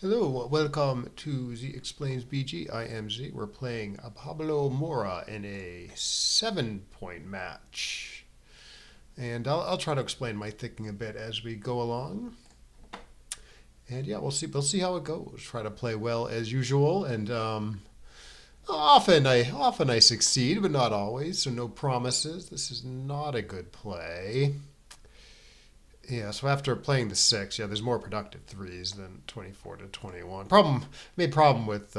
Hello, welcome to Z Explains BG. I am Z. We're playing Pablo Mora in a 7 point match. And I'll try to explain my thinking a bit as we go along. And yeah, we'll see how it goes. Try to play well as usual, and often I succeed, but not always. So no promises. This is not a good play. Yeah, so after playing the six, yeah, there's more productive threes than 24 to 21. Problem with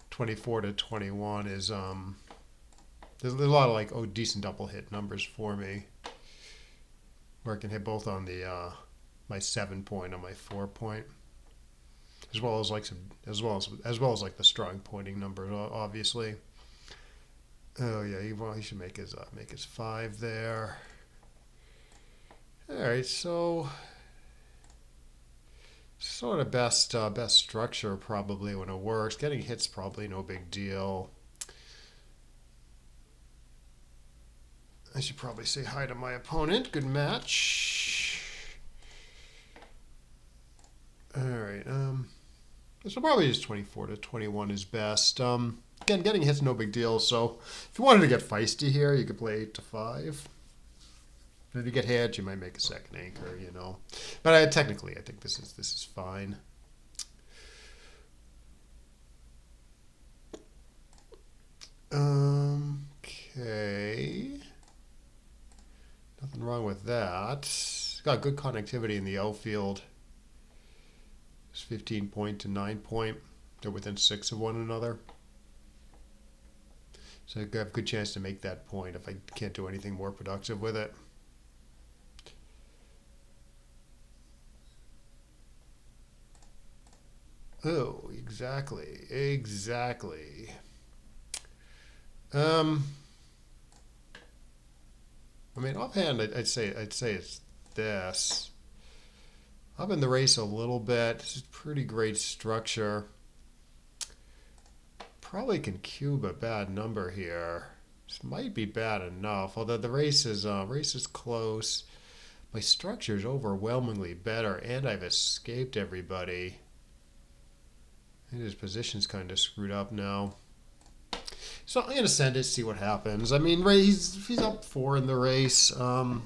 24 to 21 is there's a lot of like decent double hit numbers for me where I can hit both on the my 7 point and my 4 point, as well as like some as well as like the strong pointing numbers, obviously. Oh yeah, he should make his five there. All right, so sort of best structure probably when it works. Getting hits probably no big deal. I should probably say hi to my opponent. Good match. All right. So probably just 24 to 21 is best. Again, getting hits no big deal. So if you wanted to get feisty here, you could play 8 to 5. If you get hit, you might make a second anchor. But technically, I think this is fine. Okay. Nothing wrong with that. Got good connectivity in the outfield. It's 15 point to 9 point. They're within 6 of one another. So I have a good chance to make that point if I can't do anything more productive with it. Oh, exactly. Exactly. Um, I mean, offhand, I'd say it's this. Up in the race a little bit. This is pretty great structure. Probably can cube a bad number here. This might be bad enough. Although the race is close. My structure is overwhelmingly better, and I've escaped everybody. And his position's kind of screwed up now. So I'm gonna send it, see what happens. I mean, he's up 4 in the race. So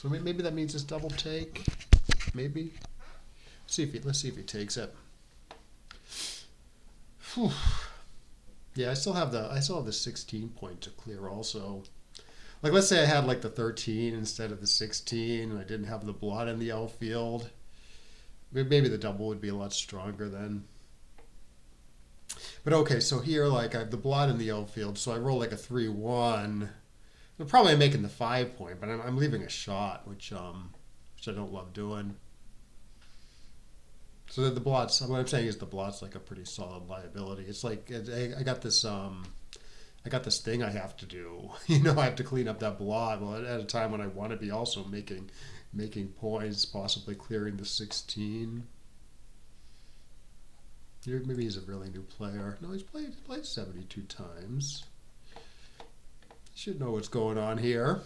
maybe that means it's double take. Maybe. Let's see if he takes it. Whew. Yeah, I still have the 16 point to clear also. Like let's say I had like the 13 instead of the 16 and I didn't have the blot in the outfield. Maybe the double would be a lot stronger then. But okay, so here like I have the blot in the outfield, so I roll like a 3-1. I'm probably making the 5 point, but I'm leaving a shot, which I don't love doing. So the blots. What I'm saying is the blots like a pretty solid liability. It's like I got this thing I have to do. I have to clean up that blot. Well, at a time when I want to be also making points, possibly clearing the 16. Maybe he's a really new player. No, he's played 72 times. He should know what's going on here.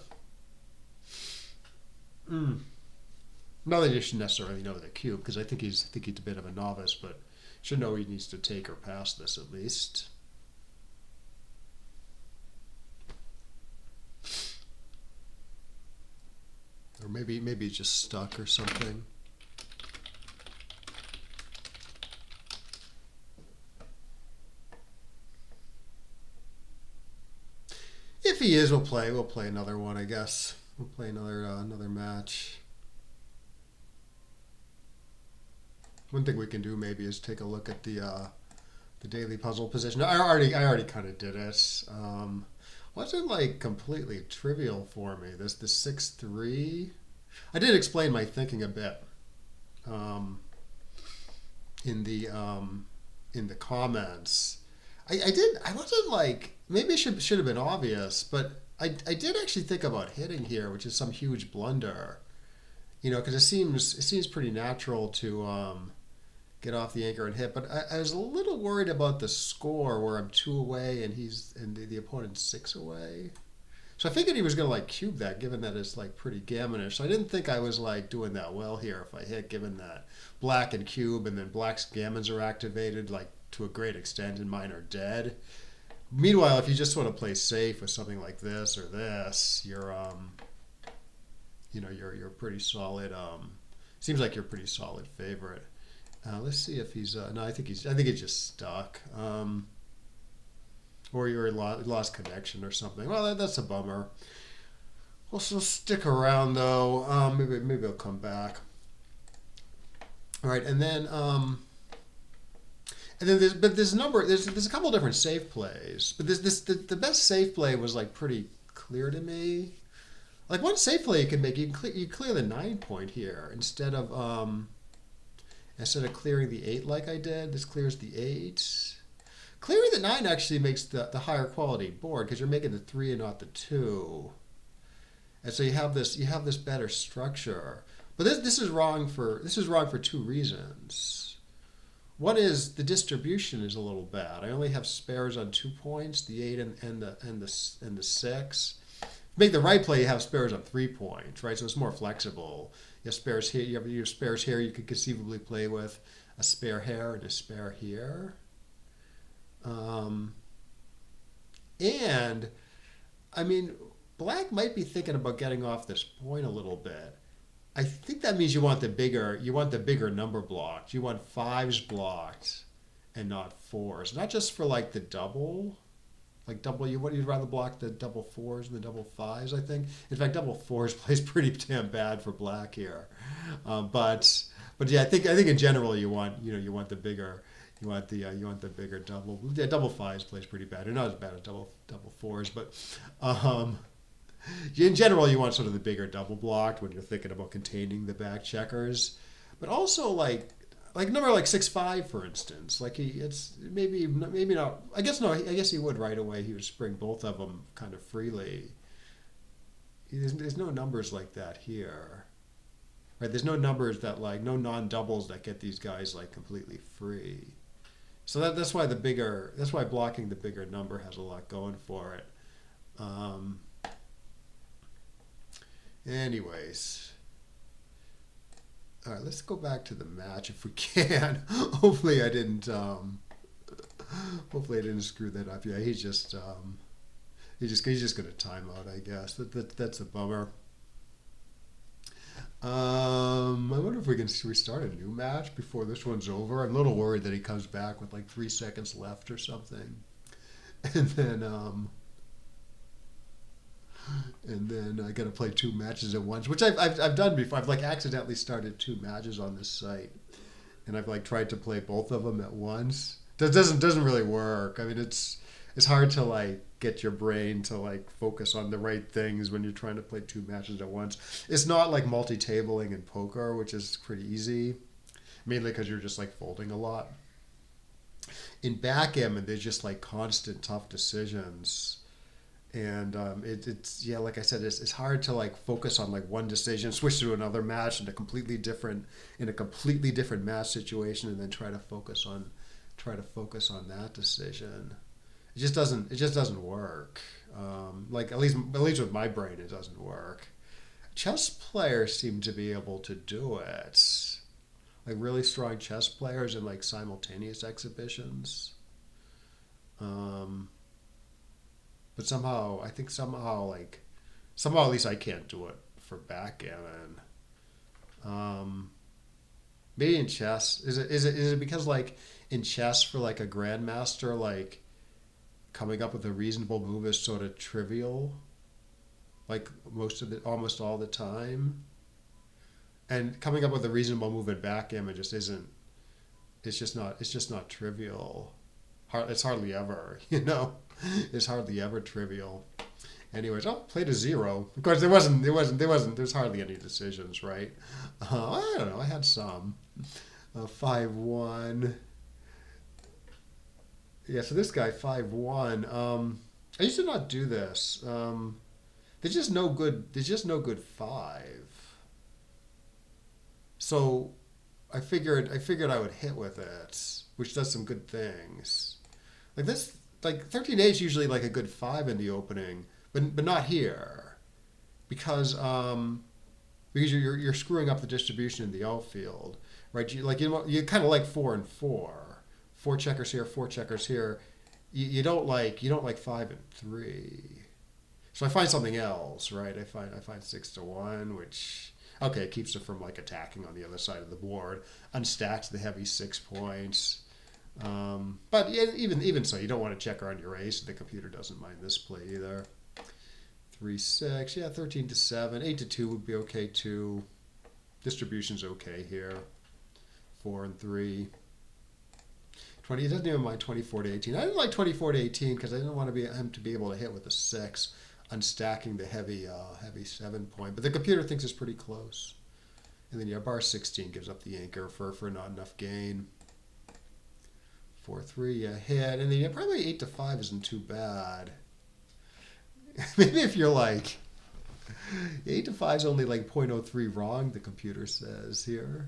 Not that he should necessarily know the cube, because I think he's a bit of a novice, but should know he needs to take or pass this at least. Or maybe he's just stuck or something. If he is, we'll play another one, I guess. We'll play another match. One thing we can do maybe is take a look at the daily puzzle position. I already kind of did it. Wasn't like completely trivial for me. The 6-3. I did explain my thinking a bit in the comments. I did. I wasn't like maybe it should have been obvious, but I did actually think about hitting here, which is some huge blunder. Because it seems pretty natural to get off the anchor and hit. But I was a little worried about the score where I'm 2 away and the opponent's 6 away. So I figured he was going to like cube that, given that it's like pretty gammonish. So I didn't think I was like doing that well here if I hit, given that black and cube and then black's gammons are activated like to a great extent and mine are dead. Meanwhile, if you just want to play safe with something like this or this, you're pretty solid. Seems like you're a pretty solid favorite. Let's see if he's no. I think he's just stuck. Or you lost connection or something. Well, that's a bummer. We'll still stick around though. Maybe I'll come back. All right, and then there's a number. There's a couple of different safe plays, but the best safe play was like pretty clear to me. Like one safe play you can make, you clear the 9 point here instead of clearing the 8 like I did. This clears the 8. Clearing the 9 actually makes the higher quality board because you're making the 3 and not the 2, and so you have this better structure. But this is wrong for 2 reasons. One is the distribution is a little bad. I only have spares on 2 points, the 8 and the 6. Make the right play, you have spares on 3 points, right? So it's more flexible. You have spares here. You have your spares here. You could conceivably play with a spare here and a spare here. And I mean, black might be thinking about getting off this point a little bit. I think that means you want the bigger number blocked. You want 5s blocked and not 4s. Not just for like the double. Like double, you'd rather block the double 4s and the double 5s, I think. In fact, double 4s plays pretty damn bad for black here. But yeah, I think in general you want the bigger double. Yeah, double 5s plays pretty bad. They're not as bad as double 4s, but in general you want sort of the bigger double blocked when you're thinking about containing the back checkers. But also like number like 6-5, for instance, like it's maybe not. I guess he would right away. He would spring both of them kind of freely. There's no numbers like that here, right? There's no numbers that like no non-doubles that get these guys like completely free. So that's why blocking the bigger number has a lot going for it. Anyways. All right, let's go back to the match if we can. Hopefully I didn't screw that up. Yeah, he's just going to time out, I guess. That's a bummer. I wonder if we can restart a new match before this one's over. I'm a little worried that he comes back with like 3 seconds left or something. And then I got to play 2 matches at once, which I've done before. I've like accidentally started 2 matches on this site, and I've like tried to play both of them at once. That doesn't really work. I mean, it's hard to like get your brain to like focus on the right things when you're trying to play 2 matches at once. It's not like multi-tabling in poker, which is pretty easy, mainly because you're just like folding a lot. In backgammon, there's just like constant tough decisions. And it's like I said, it's hard to like focus on like one decision, switch to another match in a completely different match situation, and then try to focus on that decision. It just doesn't work. Like at least with my brain, it doesn't work. Chess players seem to be able to do it. Like really strong chess players in like simultaneous exhibitions. But somehow at least I can't do it for backgammon. Maybe in chess, is it because like in chess for like a grandmaster, like coming up with a reasonable move is sort of trivial, like almost all the time, and coming up with a reasonable move in backgammon just isn't. It's just not trivial. It's hardly ever, It's hardly ever trivial. Anyways, played a 0. Of course, there's hardly any decisions, right? I don't know. I had some. 5-1. Yeah, so this guy 5-1. I used to not do this. There's just no good 5. So I figured I would hit with it, which does some good things. Like this, like 13-8 is usually like a good 5 in the opening, but not here because you're screwing up the distribution in the outfield, right? You kind of like 4 and 4, 4 checkers here, 4 checkers here. You don't like 5 and 3. So I find something else, right? I find 6 to 1, which okay, it keeps it from like attacking on the other side of the board, unstacks the heavy 6 points. But even so, you don't want to check around your ace. The computer doesn't mind this play either. 3-6, yeah, 13 to 7, 8 to 2 would be okay too. Distribution's okay here. 4 and 3. 20. He doesn't even mind 24 to 18. I didn't like 24 to 18 because I didn't want him to be able to hit with a 6, unstacking the heavy 7 point. But the computer thinks it's pretty close. And then bar 16 gives up the anchor for not enough gain. 4-3, yeah, hit, and then probably 8 to 5 isn't too bad. Maybe if you're like 8 to 5 is only like 0.03 wrong, the computer says here.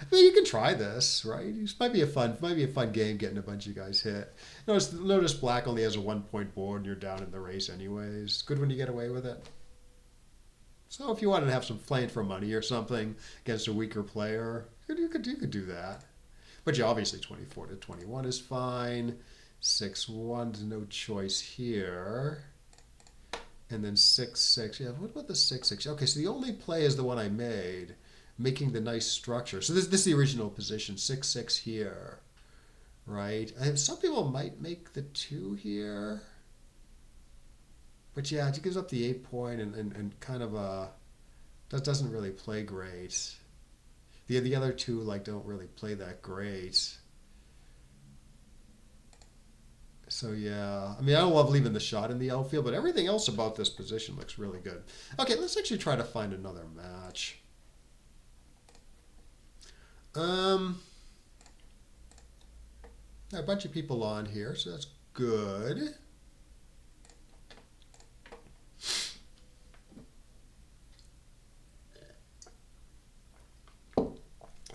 I mean, you can try this, right? This might be a fun game getting a bunch of guys hit. Notice black only has a 1 point board, and you're down in the race anyways. Good when you get away with it. So if you wanted to have some playing for money or something against a weaker player, you could do that. But yeah, obviously 24 to 21 is fine. 6-1 is no choice here. And then 6-6. Yeah, what about the 6-6? Okay, so the only play is the one I made, making the nice structure. So this is the original position, 6-6 here, right? And some people might make the 2 here. But yeah, it gives up the 8 point and kind of that doesn't really play great. The other 2 don't really play that great. So yeah, I mean, I don't love leaving the shot in the outfield, but everything else about this position looks really good. Okay, let's actually try to find another match. A bunch of people on here, so that's good.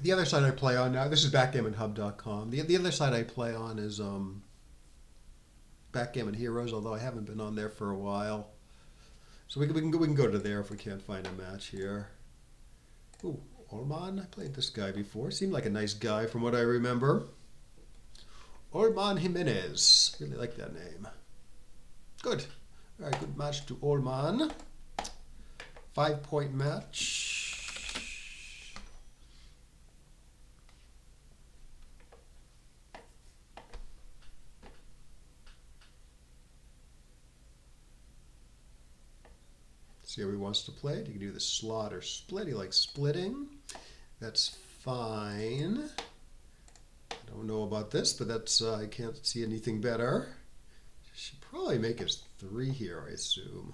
The other site I play on now, this is backgammonhub.com. The other site I play on is Backgammon Heroes, although I haven't been on there for a while. So we can go to there if we can't find a match here. Ooh, Orman, I played this guy before. Seemed like a nice guy from what I remember. Orman Jimenez. Really like that name. Good. All right, good match to Orman. 5-point match. See how he wants to play it. You can do the slot or split. He likes splitting. That's fine. I don't know about this, but that's I can't see anything better. Should probably make his 3 here, I assume.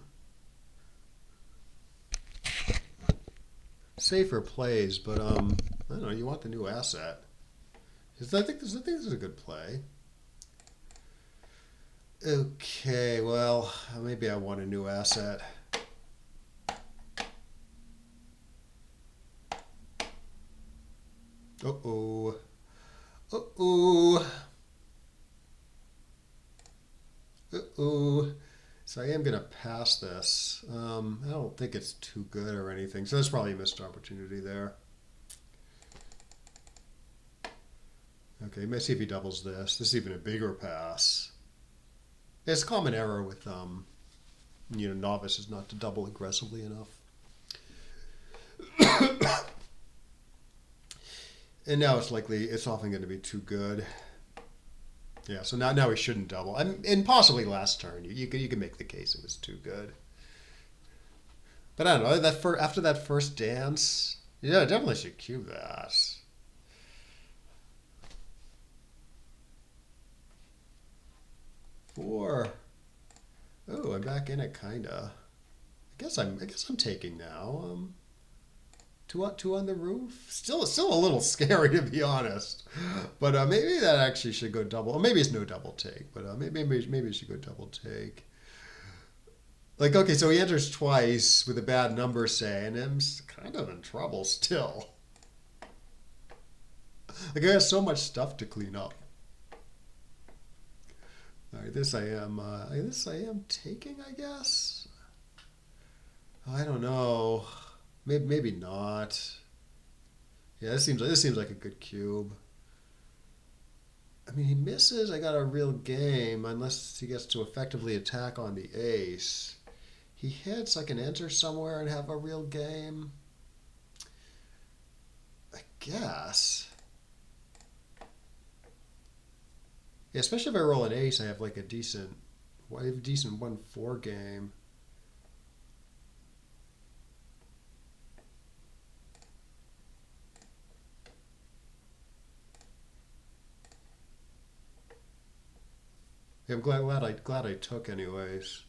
Safer plays, but I don't know. You want the new asset. I think this is a good play. Okay, well, maybe I want a new asset. Uh-oh. Uh-oh. Uh-oh. So I am going to pass this. I don't think it's too good or anything. So that's probably a missed opportunity there. Okay, let's see if he doubles this. This is even a bigger pass. It's a common error with novices not to double aggressively enough. And now it's often going to be too good. Yeah, so now he shouldn't double. And possibly last turn, you can make the case it was too good. But I don't know, after that first dance, yeah, I definitely should cue that. Four. Oh, I'm back in it, kinda. I guess I'm taking now. Two on the roof. Still a little scary, to be honest. But maybe that actually should go double. Or maybe it's no double take. But maybe it should go double take. Like, okay, so he enters twice with a bad number, say, and I'm kind of in trouble still. Like, I have so much stuff to clean up. All right, right, this I am taking, I guess. I don't know. Maybe not. Yeah, this seems like a good cube. I mean, he misses. I got a real game unless he gets to effectively attack on the ace. He hits. I can enter somewhere and have a real game. I guess. Yeah, especially if I roll an ace, I have like a decent 1-4 game. Yeah, I'm glad I took anyways.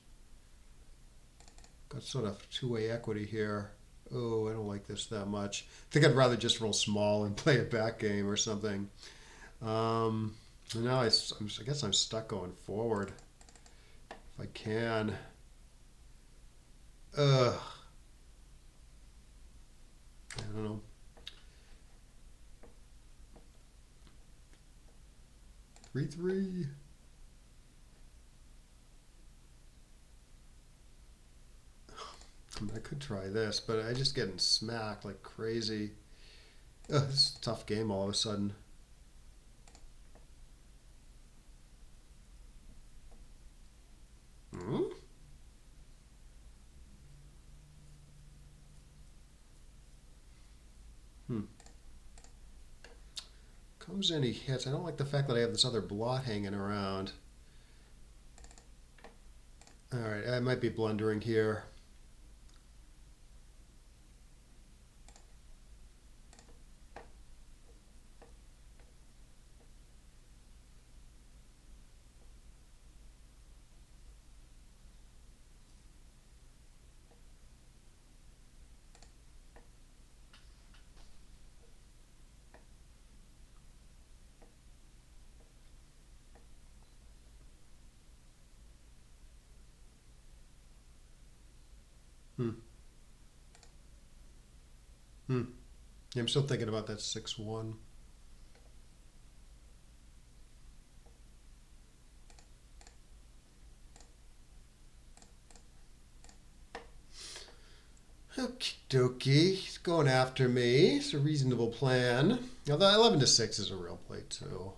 Got sort of two-way equity here. Oh, I don't like this that much. I think I'd rather just roll small and play a back game or something. Um, now I guess I'm stuck going forward if I can. Ugh, I don't know. 3-3. I mean, I could try this, but I just getting smacked like crazy. Ugh, this is a tough game all of a sudden. Hmm? Hmm. Comes in, he hits. I don't like the fact that I have this other blot hanging around. All right, I might be blundering here. Hmm. Hmm. Yeah, I'm still thinking about that 6-1. Okie dokie. He's going after me. It's a reasonable plan. Although 11-6 is a real play too.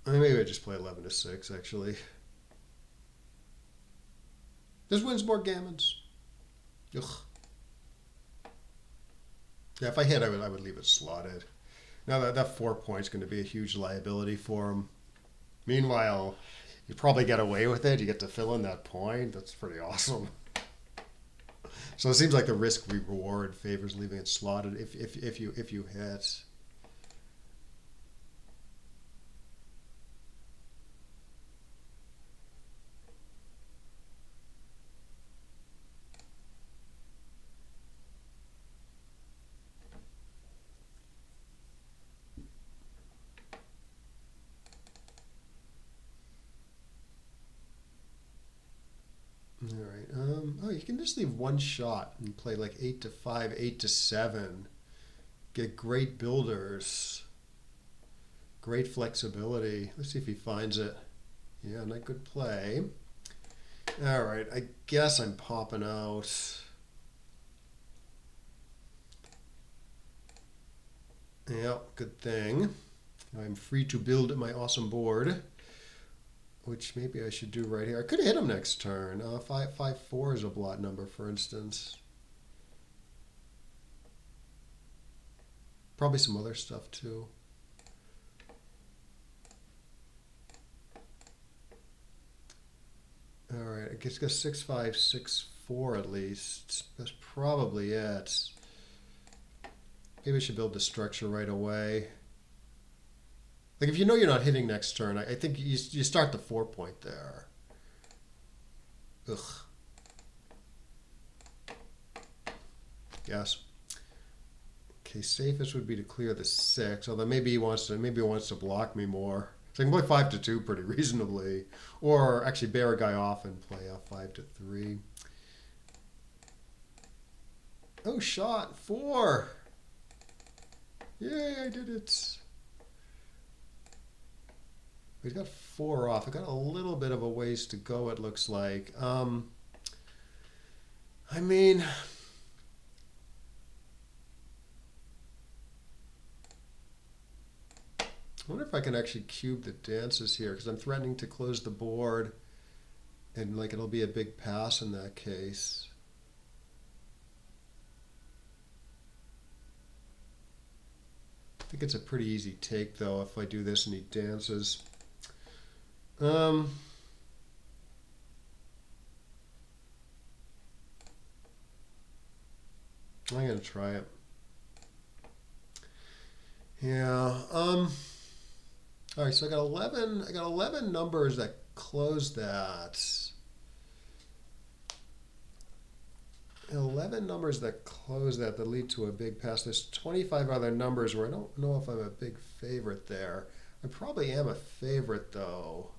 Maybe I just play 11-6 actually. This wins more gammons. Ugh. Yeah, if I hit, I would leave it slotted. Now that 4 points going to be a huge liability for him. Meanwhile, you probably get away with it. You get to fill in that point. That's pretty awesome. So it seems like the risk reward favors leaving it slotted if you hit. All right. Oh, you can just leave one shot and play like 8-5, 8-7. Get great builders, great flexibility. Let's see if he finds it. Yeah, not good play. All right. I guess I'm popping out. Yeah, good thing. I'm free to build my awesome board, which maybe I should do right here. I could hit him next turn. 5-4 is a blot number, for instance. Probably some other stuff too. All right, I guess 6-5, 6-4 at least. That's probably it. Maybe I should build the structure right away. Like if you know you're not hitting next turn, I think you start the 4 point there. Ugh. Yes. Okay, safest would be to clear the 6. Although maybe he wants to block me more. So I can play 5-2 pretty reasonably, or actually bear a guy off and play 5-3. Oh, shot 4. Yay! I did it. We've got 4 off. I got a little bit of a ways to go, it looks like. I mean, I wonder if I can actually cube the dances here because I'm threatening to close the board and like it'll be a big pass in that case. I think it's a pretty easy take though if I do this and he dances. Um, I'm gonna try it. Yeah. All right. So I got 11. I got 11 numbers that close that. 11 numbers that close that lead to a big pass. There's 25 other numbers where I don't know if I'm a big favorite there. I probably am a favorite though.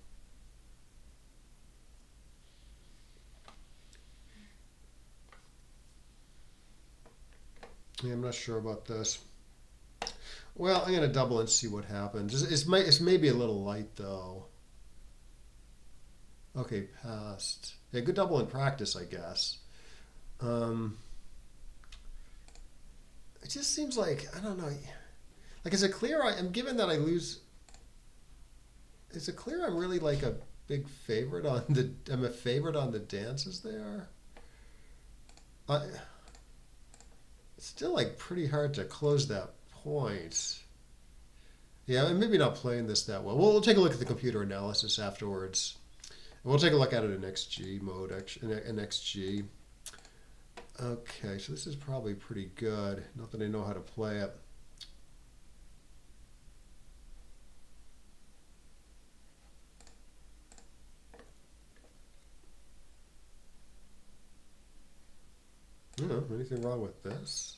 Yeah, I'm not sure about this. Well, I'm gonna double and see what happens. It's maybe a little light though. Okay, passed. Yeah, good double in practice, I guess. Um, it just seems like I don't know. Like, is it clear? I'm given that I lose. Is it clear I'm really like a big favorite on the? I'm a favorite on the dances there. I, it's still like pretty hard to close that point. Yeah, and maybe not playing this that well. We'll take a look at the computer analysis afterwards. And we'll take a look at it in XG mode, in XG. Okay, so this is probably pretty good. Not that I know how to play it. You know, anything wrong with this?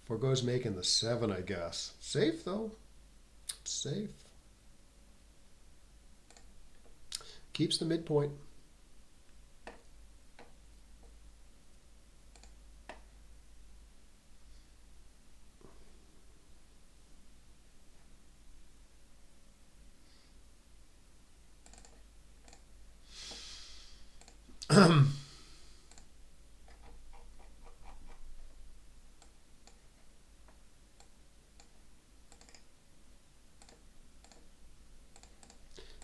Foregoes making the 7, I guess. Safe though. It's safe. Keeps the midpoint.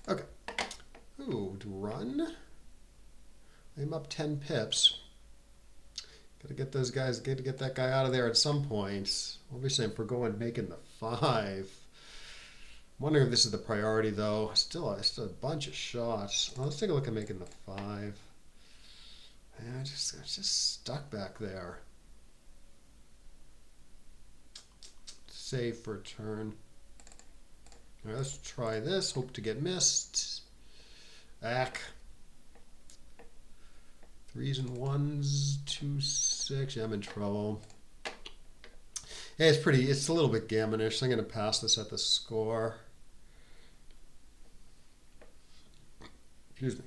Okay. Ooh, to run. I'm up 10 pips. Gotta get those guys, get that guy out of there at some point. Obviously, I'm foregoing making the 5. I'm wondering if this is the priority though. Still a bunch of shots. Well, let's take a look at making the 5. Yeah, I just stuck back there. Save for a turn. All right, let's try this. Hope to get missed. Back. 3s and 1s, 2, 6. Yeah, I'm in trouble. Yeah, it's a little bit gammonish. So I'm going to pass this at the score. Excuse me.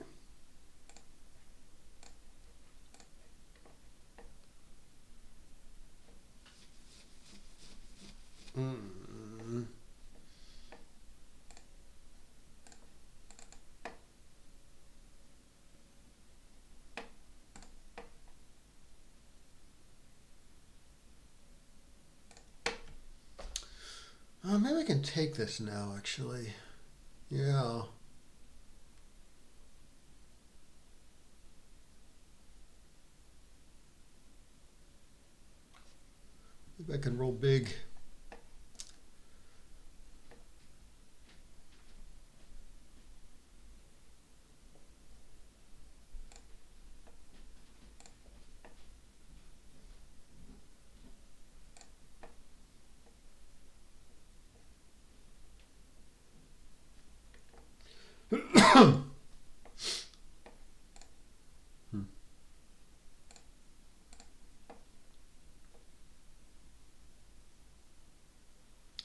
Maybe I can take this now, actually. Yeah. Maybe I can roll big.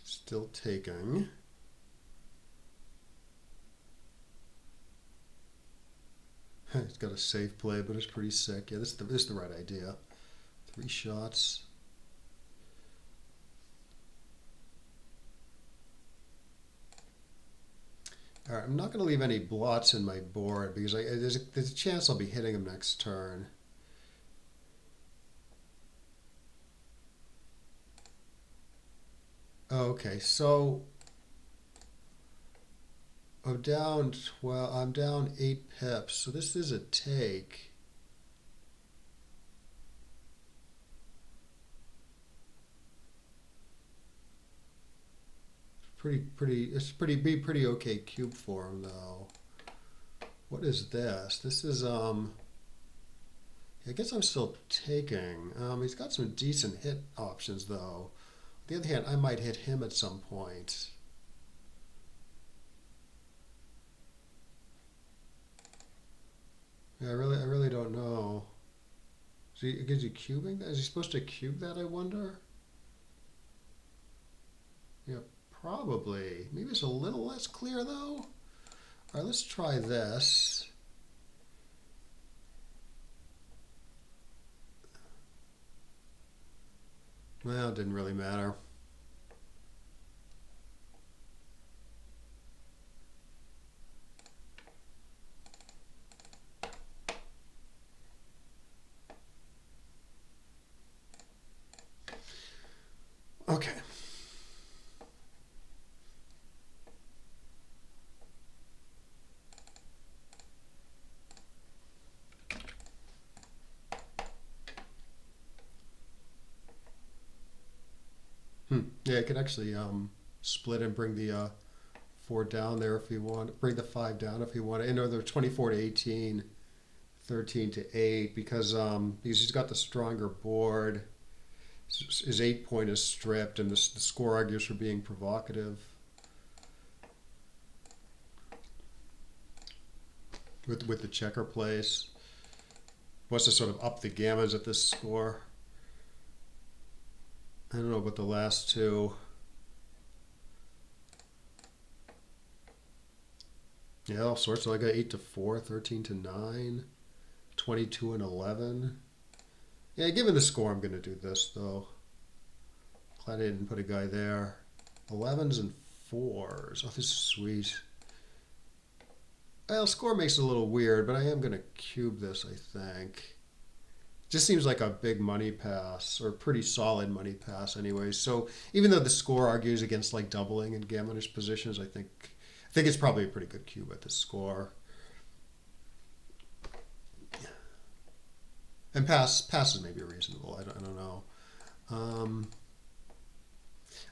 Still taking. It's got a safe play, but it's pretty sick. Yeah, this is the right idea. 3 shots. All right, I'm not going to leave any blots in my board because there's a chance I'll be hitting him next turn. Okay, so I'm down 12. I'm down 8 pips. So this is a take. It's pretty okay cube for him though. What is this? This is I guess I'm still taking. He's got some decent hit options though. On the other hand, I might hit him at some point. Yeah, I really don't know. Is he cubing that? Is he supposed to cube that? I wonder. Yeah, probably. Maybe it's a little less clear though. All right, let's try this. Well, it didn't really matter. Okay. Yeah, I could actually split and bring the 4 down there if you want. Bring the 5 down if you want. They're 24 to 18, 13 to 8 because he's got the stronger board. His 8 point is stripped, and the score argues for being provocative with the checker place. Wants to sort of up the gammons at this score. I don't know about the last two. Yeah, all sorts. So I got 8 to 4, 13 to 9, 22 and 11. Yeah, given the score, I'm going to do this though. Glad I didn't put a guy there. 11s and 4s. Oh, this is sweet. Well, score makes it a little weird, but I am going to cube this, I think. Just seems like a big money pass, or pretty solid money pass anyway. So even though the score argues against like doubling in gammonish positions, I think it's probably a pretty good cube at this score. And passes maybe reasonable. I don't know.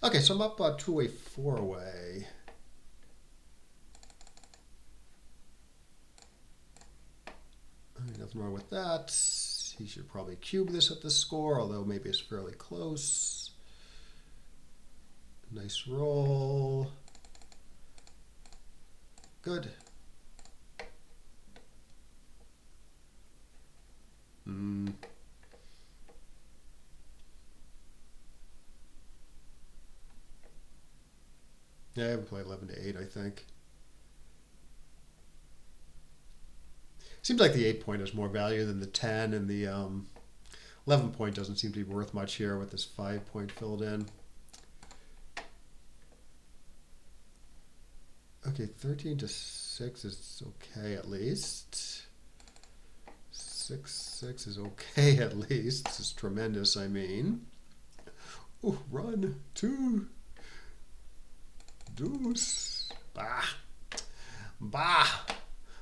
Okay, so I'm up 2-way, 4-way. Nothing wrong with that. He should probably cube this at the score, although maybe it's fairly close. Nice roll. Good. Yeah, I haven't played 11 to 8, I think. Seems like the 8 point has more value than the 10, and the 11 point doesn't seem to be worth much here with this 5 point filled in. Okay, 13 to 6 is okay at least. 6 is okay at least. This is tremendous, I mean. Oh, run, 2, deuce, bah, bah.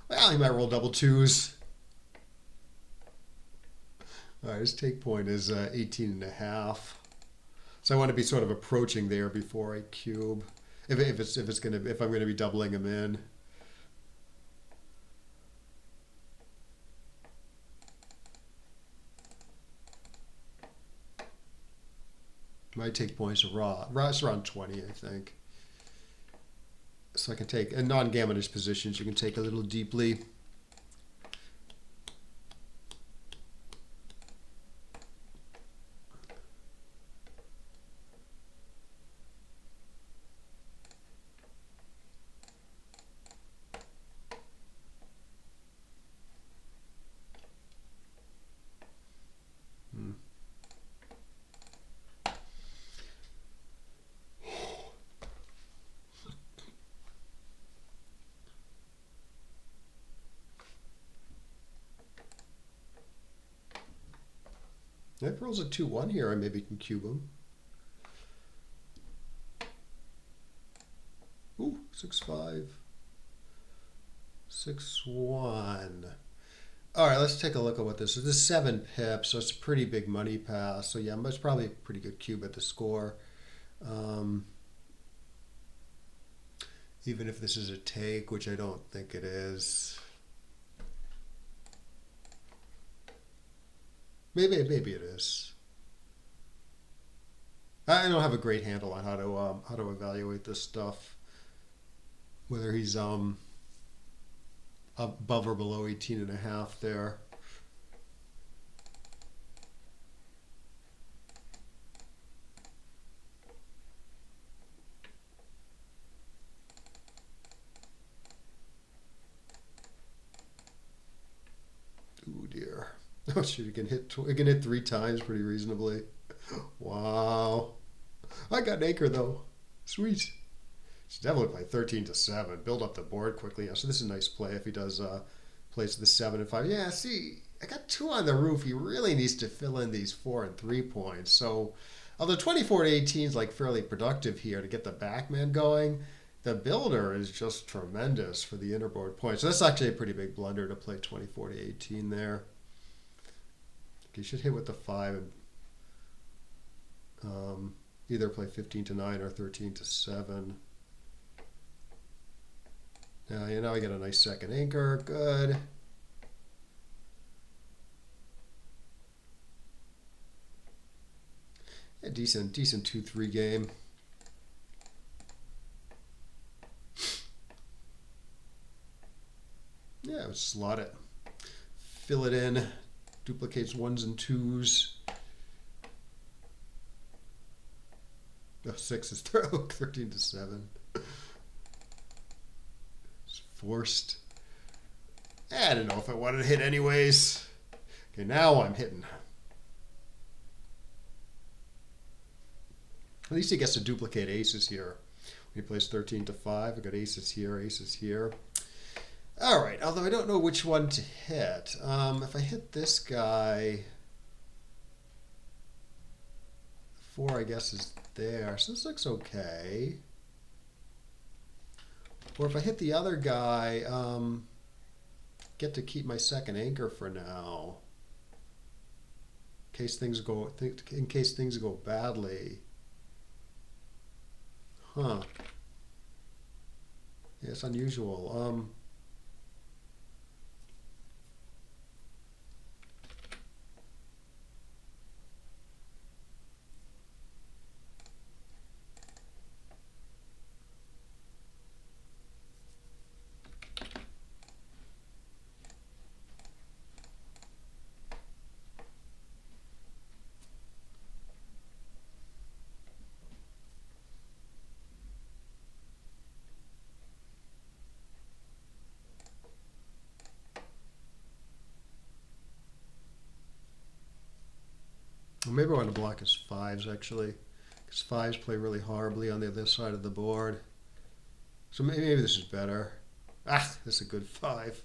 Well, he might roll double 2s. All right, his take point is 18 and a half. So I want to be sort of approaching there before I cube. If I'm gonna be doubling him in. My take points are raw. It's around 20, I think. So I can take, in non-gammonish positions, you can take a little deeply. If rolls a 2-1 here, I maybe can cube him. Ooh, 6-5. 6-1. All right, let's take a look at what this is. This is 7 pips, so it's a pretty big money pass. So yeah, it's probably a pretty good cube at the score. Um, Even if this is a take, which I don't think it is. Maybe it is. I don't have a great handle on how to evaluate this stuff. Whether he's above or below 18 and a half there. Ooh dear. Oh shoot, it can hit 3 times pretty reasonably. Wow. I got an acre though. Sweet. Should definitely play 13-7. Build up the board quickly. Yeah, so this is a nice play if he does plays the 7 and 5. Yeah, see, I got 2 on the roof. He really needs to fill in these 4 and 3 points. So although 24-18 is like fairly productive here to get the backman going, the builder is just tremendous for the interboard points. So that's actually a pretty big blunder to play 24-18 there. You should hit with the 5 and either play 15-9 or 13-7. Now, I get a nice second anchor. Good. A decent 2-3 game. Yeah, let's slot it. Fill it in. Duplicates 1s and 2s. Oh, 6 is 13-7. It's forced. I don't know if I wanted to hit anyways. Okay, now I'm hitting. At least he gets to duplicate aces here. When he plays 13-5, I got aces here, aces here. All right, although I don't know which one to hit. If I hit this guy, 4 I guess is there, so this looks okay. Or if I hit the other guy, get to keep my second anchor for now, in case things go badly. Huh? Yeah, it's unusual. Maybe I want to block his 5s actually, because 5s play really horribly on the other side of the board. So maybe this is better. Ah, this is a good 5.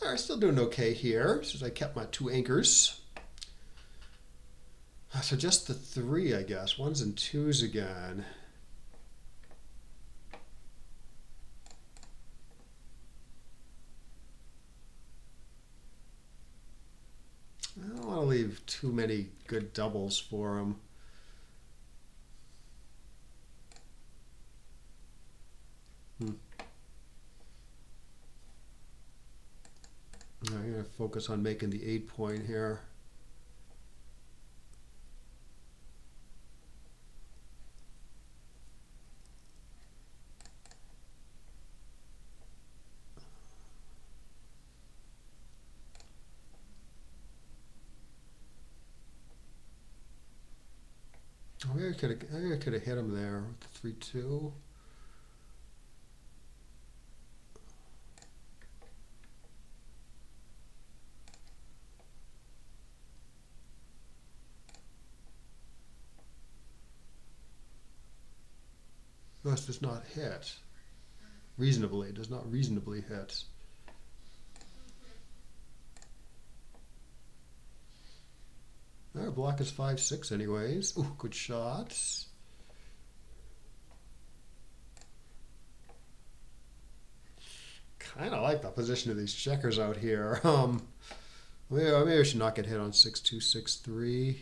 All right, still doing okay here since I kept my 2 anchors. So just the 3, I guess. 1s and 2s again. I don't want to leave too many good doubles for him. I'm going to focus on making the 8 point here. Maybe I could have hit him there with the 3-2. This does not hit. Reasonably, does not reasonably hit. Our block is 5-6 anyways. Ooh, good shots. Kind of like the position of these checkers out here. Maybe I should not get hit on 6-2, 6-3.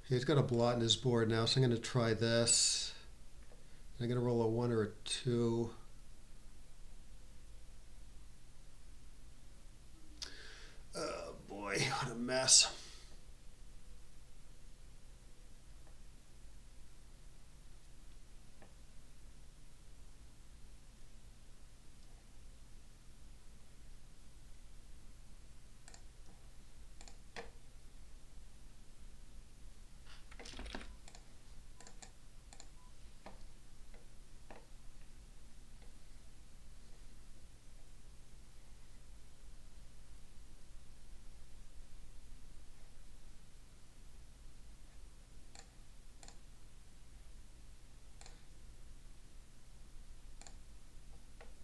He's got a blot in his board now, so I'm going to try this. I'm going to roll a 1 or a 2. Oh boy, what a mess.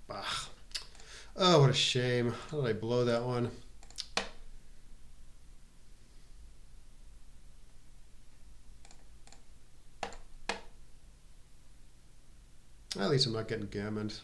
Bah. Oh, what a shame. How did I blow that one? At least I'm not getting gammoned.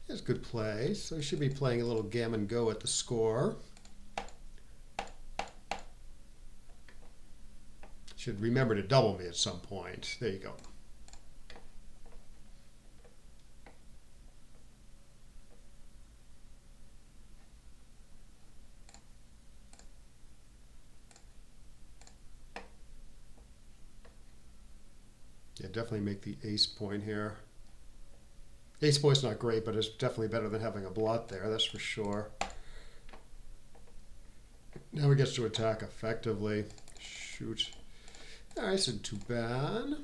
That's good play. So he should be playing a little gammon go at the score. Should remember to double me at some point. There you go. Yeah, definitely make the ace point here. Ace point's not great, but it's definitely better than having a blot there, that's for sure. Now he gets to attack effectively. Shoot. Alright, so too bad.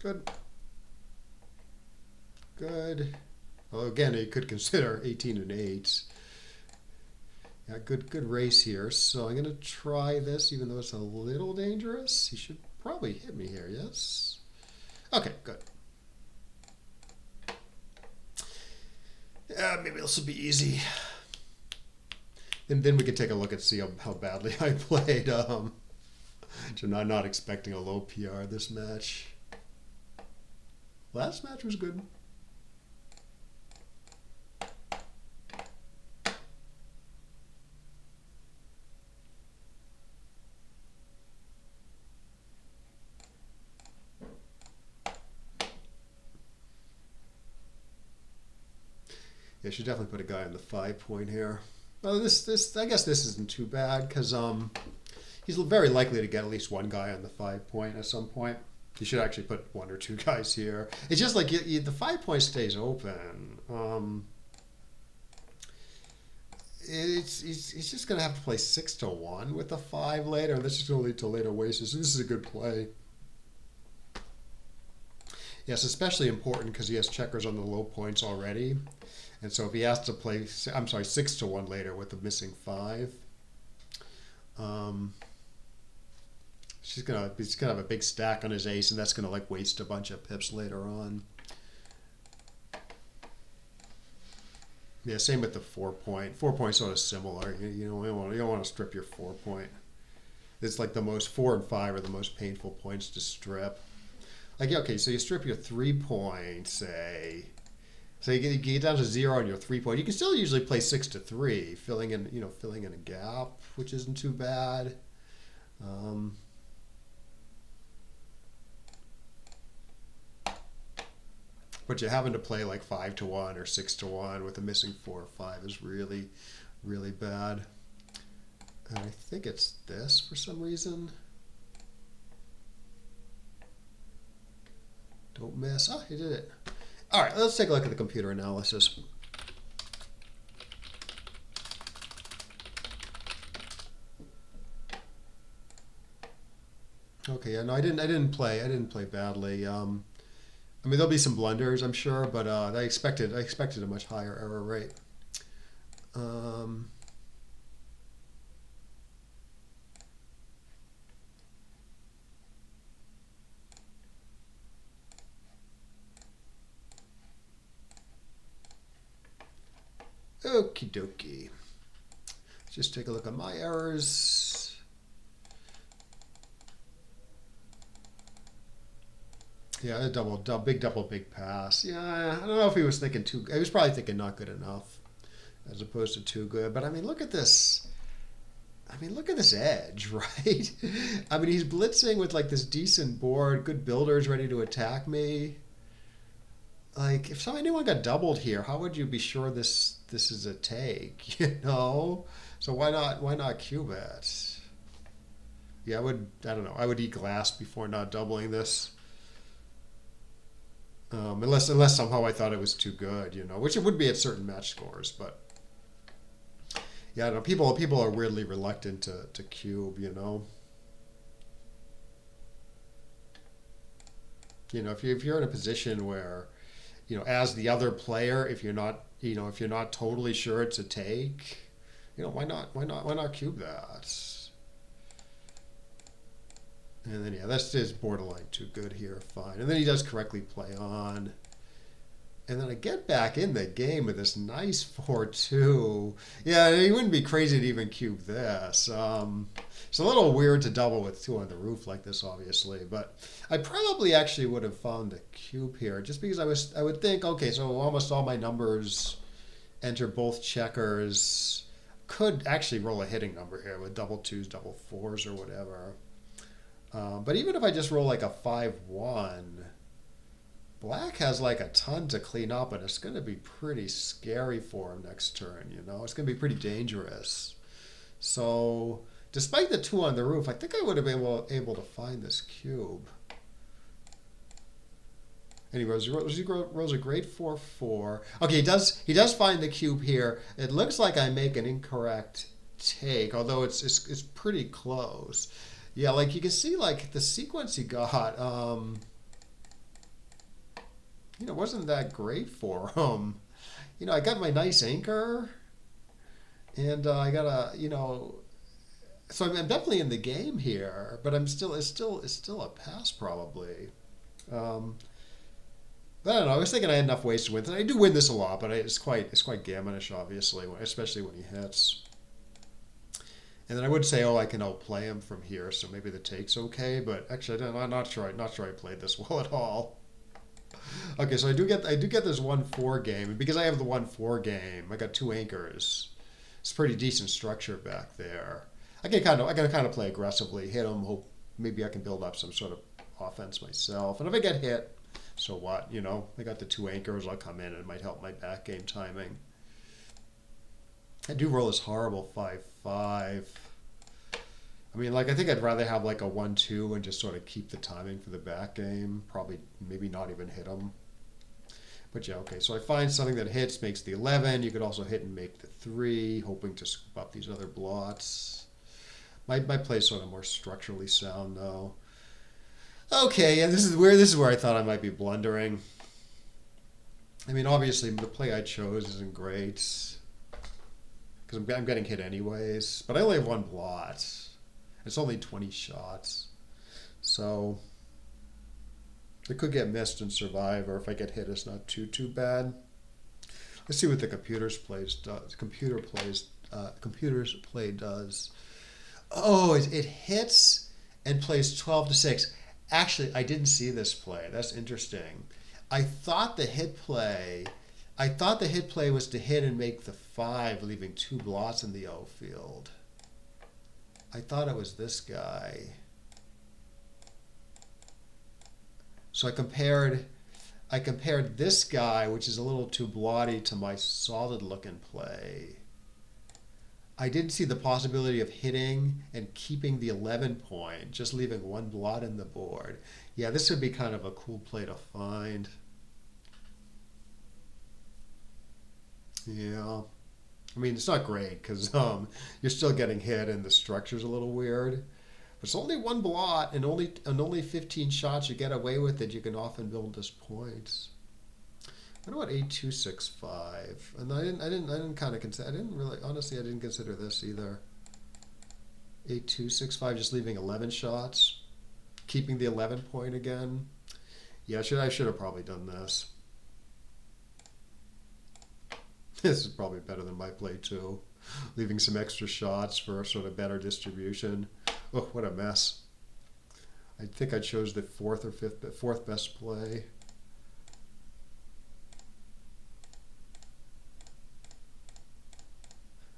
Good. Good. Well, again, you could consider 18 and 8. Yeah, good race here. So I'm going to try this, even though it's a little dangerous. He should probably hit me here, yes? Okay, good. Yeah, maybe this will be easy. And then we can take a look and see how badly I played. So I'm not expecting a low PR this match. Last match was good. Yeah, should definitely put a guy on the 5 point here. Well, this I guess this isn't too bad because he's very likely to get at least one guy on the 5 point at some point. You should actually put 1 or 2 guys here. It's just like the 5 point stays open. He's just going to have to play 6 to 1 with the 5 later, and that's just going to lead to later wastes. So this is a good play. Yes, especially important because he has checkers on the low points already. And so if he has to play, I'm sorry, 6 to 1 later with the missing 5, he's gonna have a big stack on his ace, and that's gonna like waste a bunch of pips later on. Yeah, same with the 4 point. 4 point's sort of similar. You don't want to strip your 4 point. It's like the most 4 and 5 are the most painful points to strip. Like, okay, so you strip your 3 point, say. So you get down to 0 on your 3 point. You can still usually play 6 to 3, filling in a gap, which isn't too bad. But you having to play like 5-1 or 6-1 with a missing 4 or 5 is really, really bad. And I think it's this for some reason. Don't miss. Oh, he did it. All right, let's take a look at the computer analysis. Okay, yeah, no, I didn't play badly. I mean, there'll be some blunders, I'm sure, but I expected a much higher error rate. Um, Okie dokie. Let's just take a look at my errors. Yeah, a big double, big pass. Yeah, I don't know if he was thinking too. He was probably thinking not good enough, as opposed to too good. But I mean, look at this. I mean, look at this edge, right? I mean, he's blitzing with like this decent board, good builders ready to attack me. Like, if anyone got doubled here, how would you be sure this is a take? You know. So why not cube it? Yeah, I don't know. I would eat glass before not doubling this. Unless somehow I thought it was too good, you know, which it would be at certain match scores. But yeah, I don't know, people are weirdly reluctant to cube, you know. You know, if you're in a position where, you know, as the other player, if you're not totally sure it's a take, you know, why not cube that? And then yeah, that's just borderline too good here. Fine. And then he does correctly play on. And then I get back in the game with this nice 4-2. Yeah, he wouldn't be crazy to even cube this. It's a little weird to double with 2 on the roof like this, obviously. But I probably actually would have found the cube here, just because I would think, okay, so almost all my numbers enter both checkers. Could actually roll a hitting number here with double 2s, double 4s, or whatever. But even if I just roll like a 5-1, Black has like a ton to clean up, and it's going to be pretty scary for him next turn, you know? It's going to be pretty dangerous. So, despite the 2 on the roof, I think I would have been able to find this cube. Anyway, rolls a great 4-4. Okay, he does find the cube here. It looks like I make an incorrect take, although it's pretty close. Yeah, like you can see, like the sequence he got, you know, wasn't that great for him. You know, I got my nice anchor, and I got a, you know, so I'm definitely in the game here, but it's still a pass probably. But I don't know. I was thinking I had enough ways to win. I do win this a lot, but it's quite gammonish, obviously, especially when he hits. And then I would say, oh, I can outplay him from here, so maybe the take's okay. But actually, I'm not sure. I played this well at all. Okay, so I do get this 1-4 game, and because I have the 1-4 game, I got 2 anchors. It's pretty decent structure back there. I can kind of play aggressively, hit him. Hope maybe I can build up some sort of offense myself. And if I get hit, so what? You know, I got the 2 anchors. I'll come in, and it might help my back game timing. I do roll this horrible 5-5. I mean, like, I think I'd rather have like a 1-2 and just sort of keep the timing for the back game. Probably, maybe not even hit them. But yeah, okay. So I find something that hits, makes the 11. You could also hit and make the 3, hoping to scoop up these other blots. My play's sort of more structurally sound, though. Okay, yeah, this is where I thought I might be blundering. I mean, obviously, the play I chose isn't great, because I'm getting hit anyways. But I only have 1 blot. It's only 20 shots. So it could get missed and survive, or if I get hit, it's not too bad. Let's see what the computer's play does. Oh, it hits and plays 12-6. Actually, I didn't see this play. That's interesting. I thought the hit play was to hit and make the 5, leaving 2 blots in the outfield. I thought it was this guy. So I compared I compared this guy, which is a little too bloody, to my solid looking play. I did see the possibility of hitting and keeping the 11 point, just leaving one blot in the board. Yeah, this would be kind of a cool play to find. Yeah. I mean, it's not great because you're still getting hit and the structure's a little weird. But it's only one blot and only 15 shots you get away with it. You can often build as points. What about 8265? And I didn't kind of consider. I didn't really, honestly, I didn't consider this either. 8265, just leaving 11 shots, keeping the 11 point again. Yeah, I should have probably done this. This is probably better than my play too. Leaving some extra shots for a sort of better distribution. Oh, what a mess. I think I chose the fourth best play.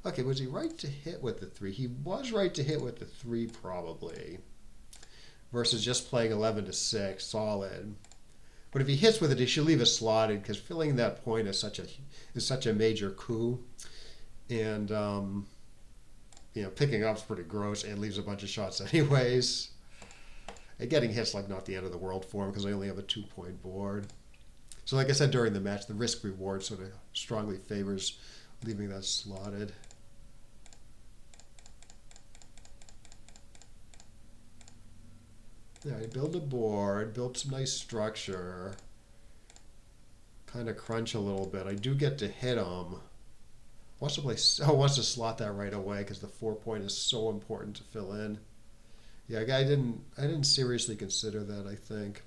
Okay, was he right to hit with the 3? He was right to hit with the 3 probably. Versus just playing 11 to 6, solid. But if he hits with it, he should leave it slotted because filling that point is such a major coup. And picking up's pretty gross and leaves a bunch of shots anyways. And getting hit's like not the end of the world for him because I only have a 2-point board. So like I said during the match, the risk reward sort of strongly favors leaving that slotted. Yeah, I build a board, build some nice structure, kind of crunch a little bit. I do get to hit him. Wants to slot that right away because the 4-point is so important to fill in. Yeah, I didn't seriously consider that, I think.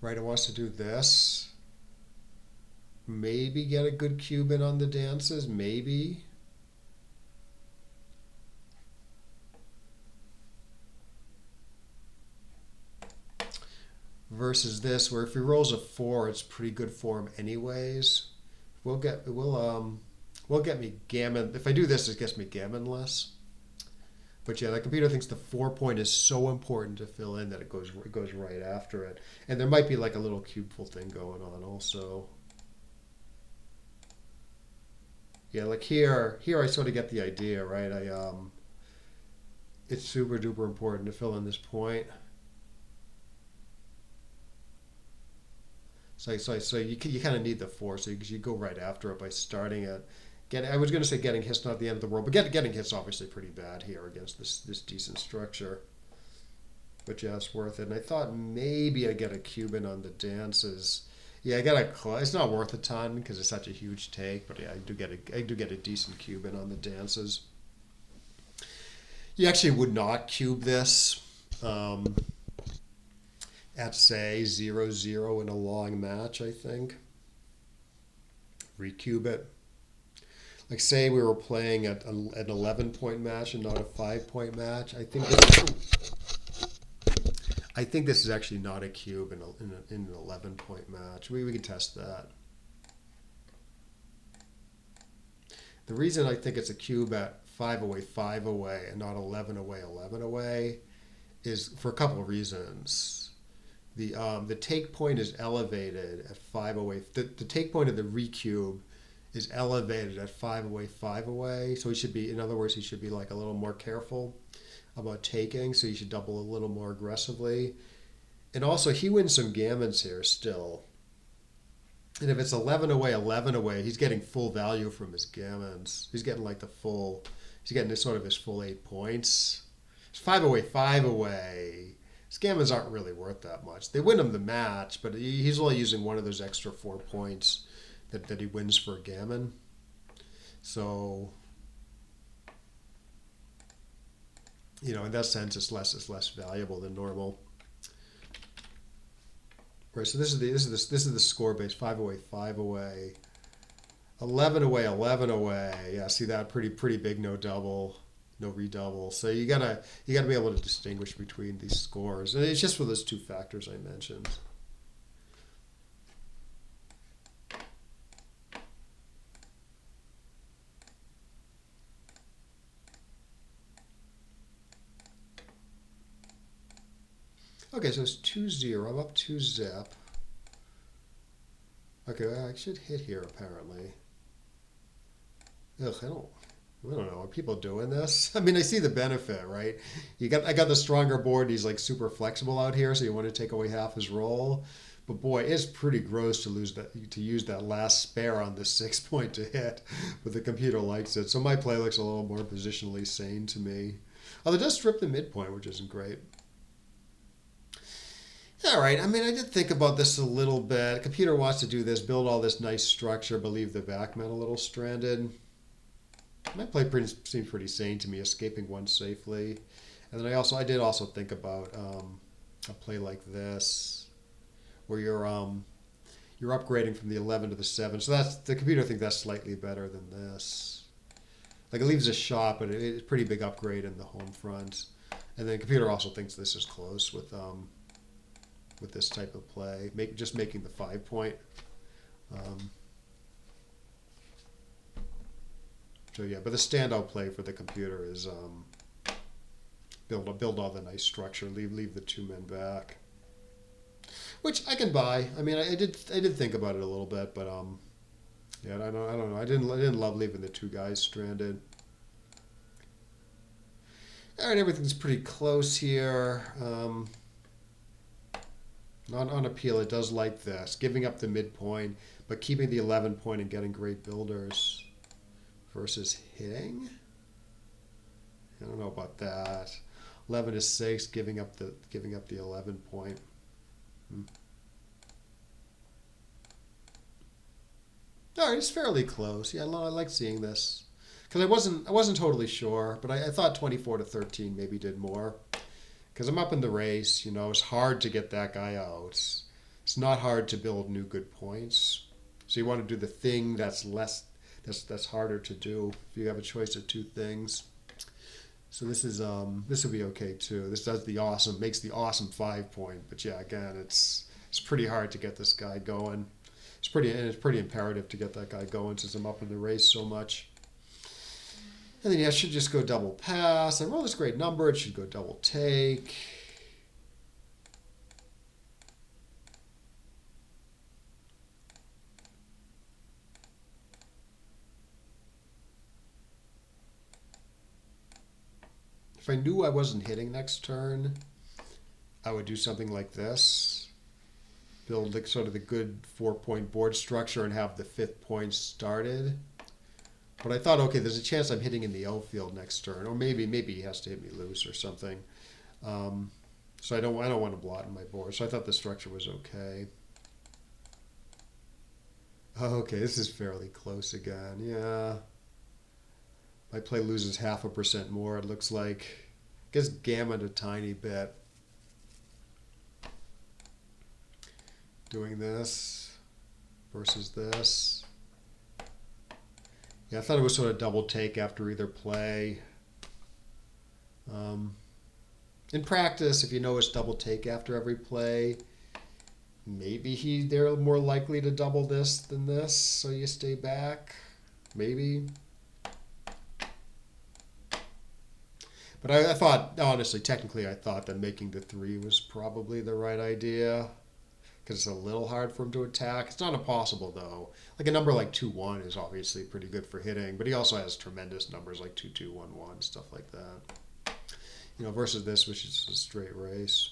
Right, it wants to do this. Maybe get a good cube in on the dances, maybe. Versus this, where if he rolls a 4, it's pretty good for him anyways. Will get me gammon. If I do this, it gets me gammon less. But yeah, the computer thinks the 4-point is so important to fill in that it goes right after it. And there might be like a little cubeful thing going on also. Yeah, like here I sort of get the idea, right? It's super duper important to fill in this point. So you kind of need the 4, so you go right after it by starting it. I was going to say getting hit's not the end of the world, but getting hit's obviously pretty bad here against this decent structure. But yeah, it's worth it. And I thought maybe I'd get a Cuban on the dances. Yeah, it's not worth a ton because it's such a huge take, but yeah, I do get a decent Cuban on the dances. You actually would not cube this. At say 0-0 in a long match, I think. Recube it. Like say we were playing at an 11-point match and not a 5-point match. I think this is actually not a cube in an 11-point match. We can test that. The reason I think it's a cube at 5 away, 5 away, and not 11 away, 11 away, is for a couple of reasons. The take point is elevated at 5 away. The take point of the recube is elevated at 5 away, 5 away. So in other words, he should be like a little more careful about taking. So he should double a little more aggressively. And also, he wins some gammons here still. And if it's 11 away, he's getting full value from his gammons. He's getting sort of his full 8 points. It's 5 away, 5 away. His gammons aren't really worth that much. They win him the match, but he's only using one of those extra 4 points that he wins for a gammon. So, in that sense, it's less valuable than normal. Right. So this is the score base: 5 away, 5 away, 11 away, 11 away. Yeah, see that pretty big no double. No redouble. So you gotta be able to distinguish between these scores. And it's just for those 2 factors I mentioned. Okay, so it's 2-0. I'm up 2-zip. Okay, well, I should hit here apparently. Ugh, I don't know. Are people doing this? I mean, I see the benefit, right? I got the stronger board. He's like super flexible out here, so you want to take away half his roll. But boy, it's pretty gross to use that last spare on the 6 point to hit. But the computer likes it, so my play looks a little more positionally sane to me. Although it does strip the midpoint, which isn't great. All right. I mean, I did think about this a little bit. The computer wants to do this, build all this nice structure, but leave the backman a little stranded. My play seems pretty sane to me, escaping one safely. And then I did also think about a play like this, where you're upgrading from the 11 to the 7. So that's the computer thinks that's slightly better than this. Like it leaves a shot, but it's a pretty big upgrade in the home front. And then the computer also thinks this is close with this type of play, just making the 5 point. Um, so yeah, but the standout play for the computer is build all the nice structure, leave the two men back, which I can buy. I mean, I did think about it a little bit, but yeah, I don't know. I didn't love leaving the two guys stranded. All right, everything's pretty close here. On appeal, it does like this, giving up the midpoint, but keeping the 11 point and getting great builders versus hitting. I don't know about that. 11 to 6, giving up the 11 point. All right, it's fairly close. Yeah, I like seeing this because I wasn't totally sure, but I thought 24 to 13 maybe did more. Because I'm up in the race, it's hard to get that guy out. It's not hard to build new good points. So you want to do the thing that's harder to do if you have a choice of two things. So this will be okay too. This makes the awesome 5 point. But yeah, again, it's pretty hard to get this guy going. It's pretty imperative to get that guy going since I'm up in the race so much. And then, yeah, I should just go double pass. I roll this great number. It should go double take. If I knew I wasn't hitting next turn, I would do something like this. Build like sort of the good 4 point board structure and have the 5th point started. But I thought, okay, there's a chance I'm hitting in the outfield next turn, or maybe he has to hit me loose or something. So I don't want to blot in my board. So I thought the structure was okay. Okay, this is fairly close again. Yeah, my play loses 0.5% more. It looks like. Gets gammoned a tiny bit. Doing this versus this. Yeah, I thought it was sort of double take after either play. In practice, if you know it's double take after every play, maybe they're more likely to double this than this, so you stay back. Maybe. But I thought, honestly, technically, I thought that making the 3 was probably the right idea. Because it's a little hard for him to attack. It's not impossible, though. Like a number like 2-1 is obviously pretty good for hitting, but he also has tremendous numbers like 2-2, 1-1, stuff like that. Versus this, which is a straight race.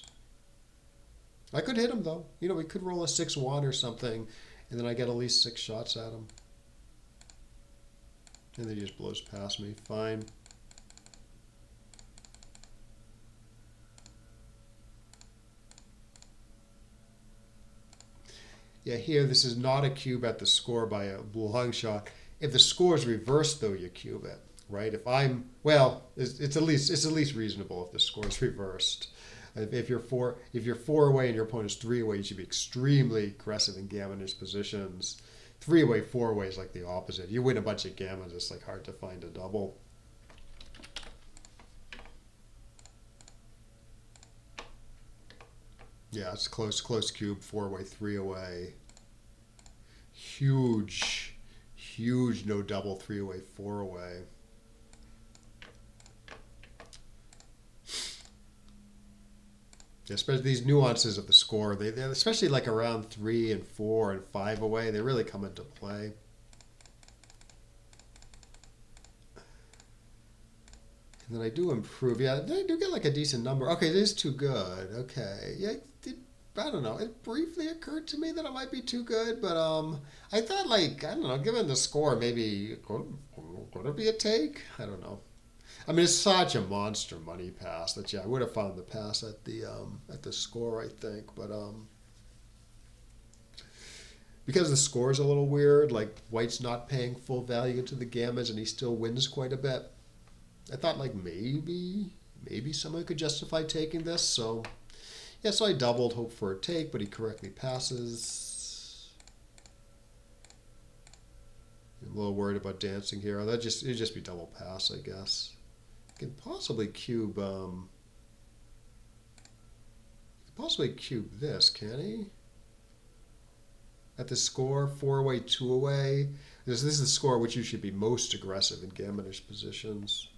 I could hit him, though. We could roll a 6-1 or something, and then I get at least 6 shots at him. And then he just blows past me. Fine. Yeah, here, this is not a cube at the score by a long shot. If the score is reversed, though, you cube it, right? It's at least reasonable if the score is reversed. If you're four away and your opponent's 3 away, you should be extremely aggressive in gammonish positions. 3 away, 4 away is like the opposite. You win a bunch of gammons, it's like hard to find a double. Yeah, it's close cube, 4 away, 3 away. Huge no double, 3 away, 4 away. Especially these nuances of the score, they especially like around 3 and 4 and 5 away, they really come into play. And then I do improve. Yeah, I do get like a decent number. Okay, it is too good. Okay, yeah, I don't know. It briefly occurred to me that it might be too good, but I thought like I don't know. Given the score, maybe could it be a take? I don't know. I mean, it's such a monster money pass that yeah, I would have found the pass at the score, I think, but because the score is a little weird, like White's not paying full value into the gammons and he still wins quite a bit. I thought like maybe someone could justify taking this, so yeah, so I doubled, hope for a take, but he correctly passes. I'm a little worried about dancing here. It'd just be double pass, I guess. Can possibly cube this, can he? At the score, 4 away, 2 away. This is the score which you should be most aggressive in gammonish positions.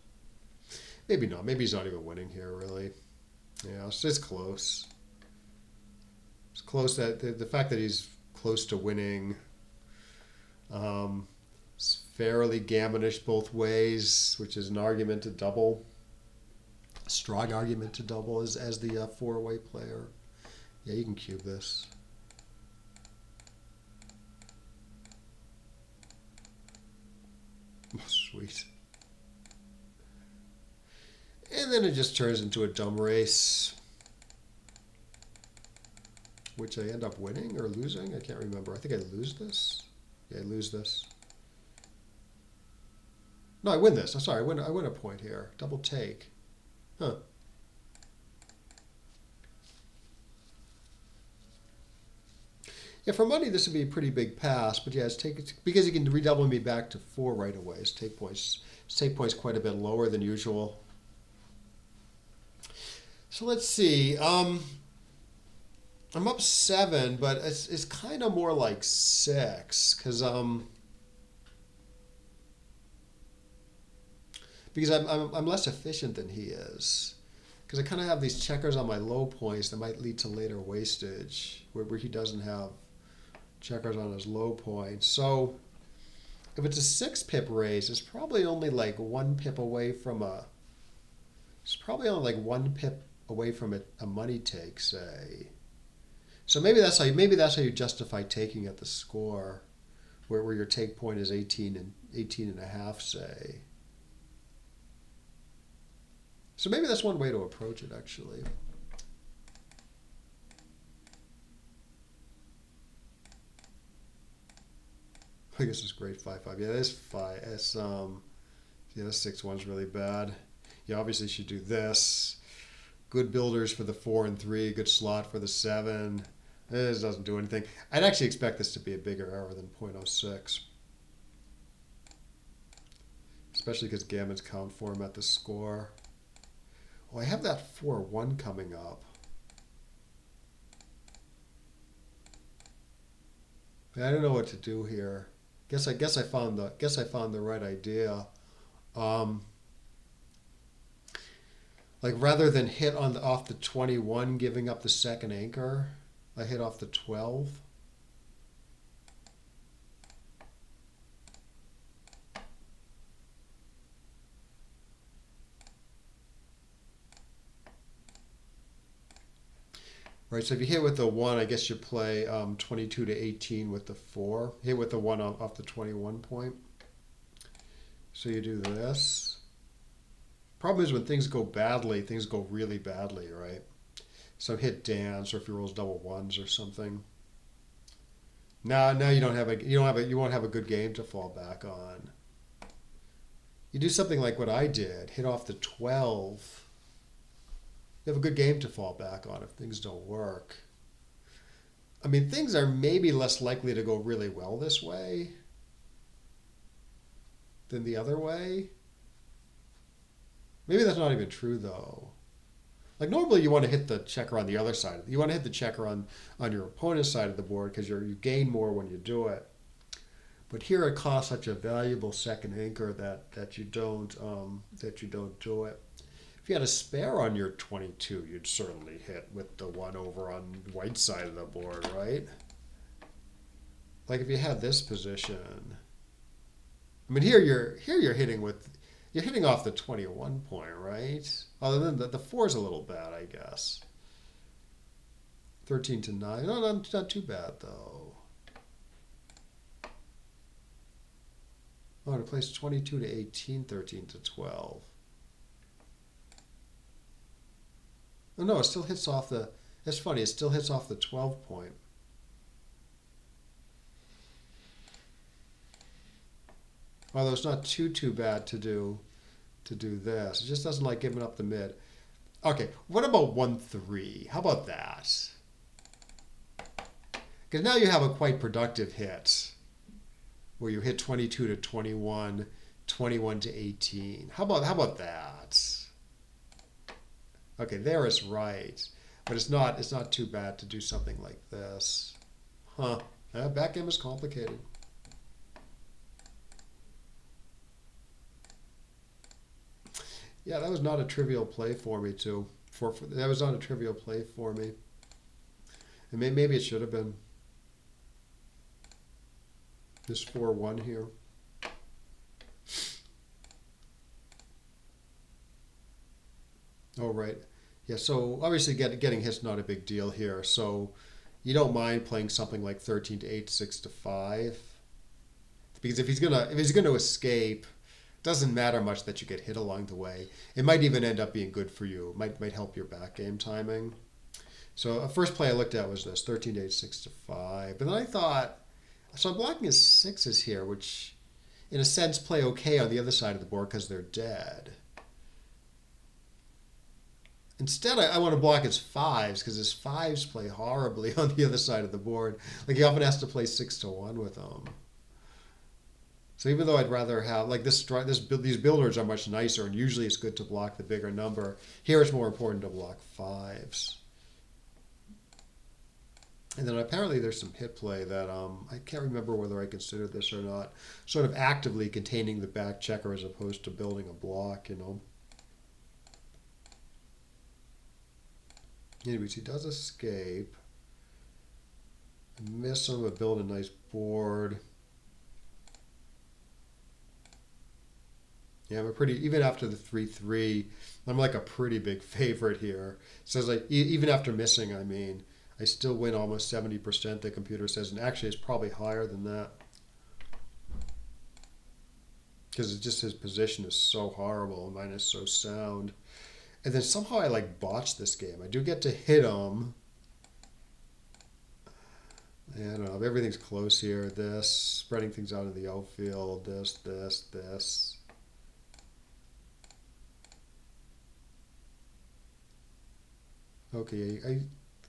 Maybe not. Maybe he's not even winning here, really. Yeah, it's close. It's close. That the fact that he's close to winning, it's fairly gammonish both ways, which is an argument to double. A strong argument to double as the 4 away player. Yeah, you can cube this. Oh, sweet. And then it just turns into a dumb race, which I end up winning or losing. I can't remember. I think I lose this. Yeah, I lose this. No, I win this. I'm sorry. I win a point here. Double take. Huh. Yeah, for money, this would be a pretty big pass, but yeah, it's because you can redouble me back to 4 right away. His take points quite a bit lower than usual. So let's see. I'm up 7, but it's kind of more like 6 because I'm less efficient than he is. Because I kind of have these checkers on my low points that might lead to later wastage, where he doesn't have checkers on his low points. So if it's a 6 pip raise, it's probably only like 1 pip away from a. It's probably only like 1 pip away from a money take, say. So maybe that's how you justify taking at the score, where your take point is 18 and a half, say. So maybe that's one way to approach it, actually. I guess it's great 5-5. Yeah, that's 5. It's yeah, the 6-1's really bad. You obviously should do this. Good builders for the 4 and 3. Good slot for the 7. This doesn't do anything. I'd actually expect this to be a bigger error than .06. Especially because gammons count for him at the score. Oh, I have that 4-1 coming up. I don't know what to do here. I guess I found the right idea. Like rather than hit off the 21, giving up the second anchor, I hit off the 12. Right, so if you hit with the 1, I guess you play 22 to 18 with the 4. Hit with the 1 off the 21 point. So you do this. Problem is when things go badly, things go really badly, right? So hit dance, or if he rolls double 1s or something. Now you won't have a good game to fall back on. You do something like what I did, hit off the 12. You have a good game to fall back on if things don't work. I mean, things are maybe less likely to go really well this way than the other way. Maybe that's not even true, though. Like, normally you want to hit the checker on the other side. You want to hit the checker on your opponent's side of the board because you gain more when you do it. But here it costs such a valuable second anchor that you don't do it. if you had a spare on your 22, you'd certainly hit with the one over on white side of the board, right? Like if you had this position. I mean, here you're hitting with you're hitting off the 21 point, right? Other than the four is a little bad, I guess. 13 to 9. No, not too bad though. Oh, and it plays 22 to 18, 13 to 12. Oh no, it still hits off the. That's funny. It still hits off the 12 point. Although it's not too bad to do this. It just doesn't like giving up the mid. Okay, what about 1-3? How about that? Because now you have a quite productive hit where you hit 22 to 21, 21 to 18. How about that? Okay, there is right, but it's not too bad to do something like this. Huh? Backgammon is complicated. Yeah, that was not a trivial play for me too. That was not a trivial play for me. And maybe it should have been. This 4-1 here. Oh, right. Yeah, so obviously getting hit's not a big deal here. So you don't mind playing something like 13 to 8, 6 to 5. Because if he's gonna escape, it doesn't matter much that you get hit along the way. It might even end up being good for you. It might help your back game timing. So a first play I looked at was this, 13 to 8, 6 to 5. But then I thought, so I'm blocking his sixes here, which in a sense play okay on the other side of the board because they're dead. Instead, I want to block his fives because his fives play horribly on the other side of the board. Like he often has to play 6 to 1 with them. So even though I'd rather have like these builders are much nicer, and usually it's good to block the bigger number. Here it's more important to block fives. And then apparently there's some hit play that I can't remember whether I considered this or not. Sort of actively containing the back checker as opposed to building a block, you know. Anyways, he does escape. Miss him, but build a nice board. Yeah, I'm a pretty, even after the 3-3, I'm like a pretty big favorite here. It says like, even after missing, I mean, I still win almost 70%, the computer says, and actually it's probably higher than that. Because it's just his position is so horrible, and mine is so sound. And then somehow I like botched this game. I do get to hit him. I don't know, everything's close here. This, spreading things out in the outfield, this. Okay, I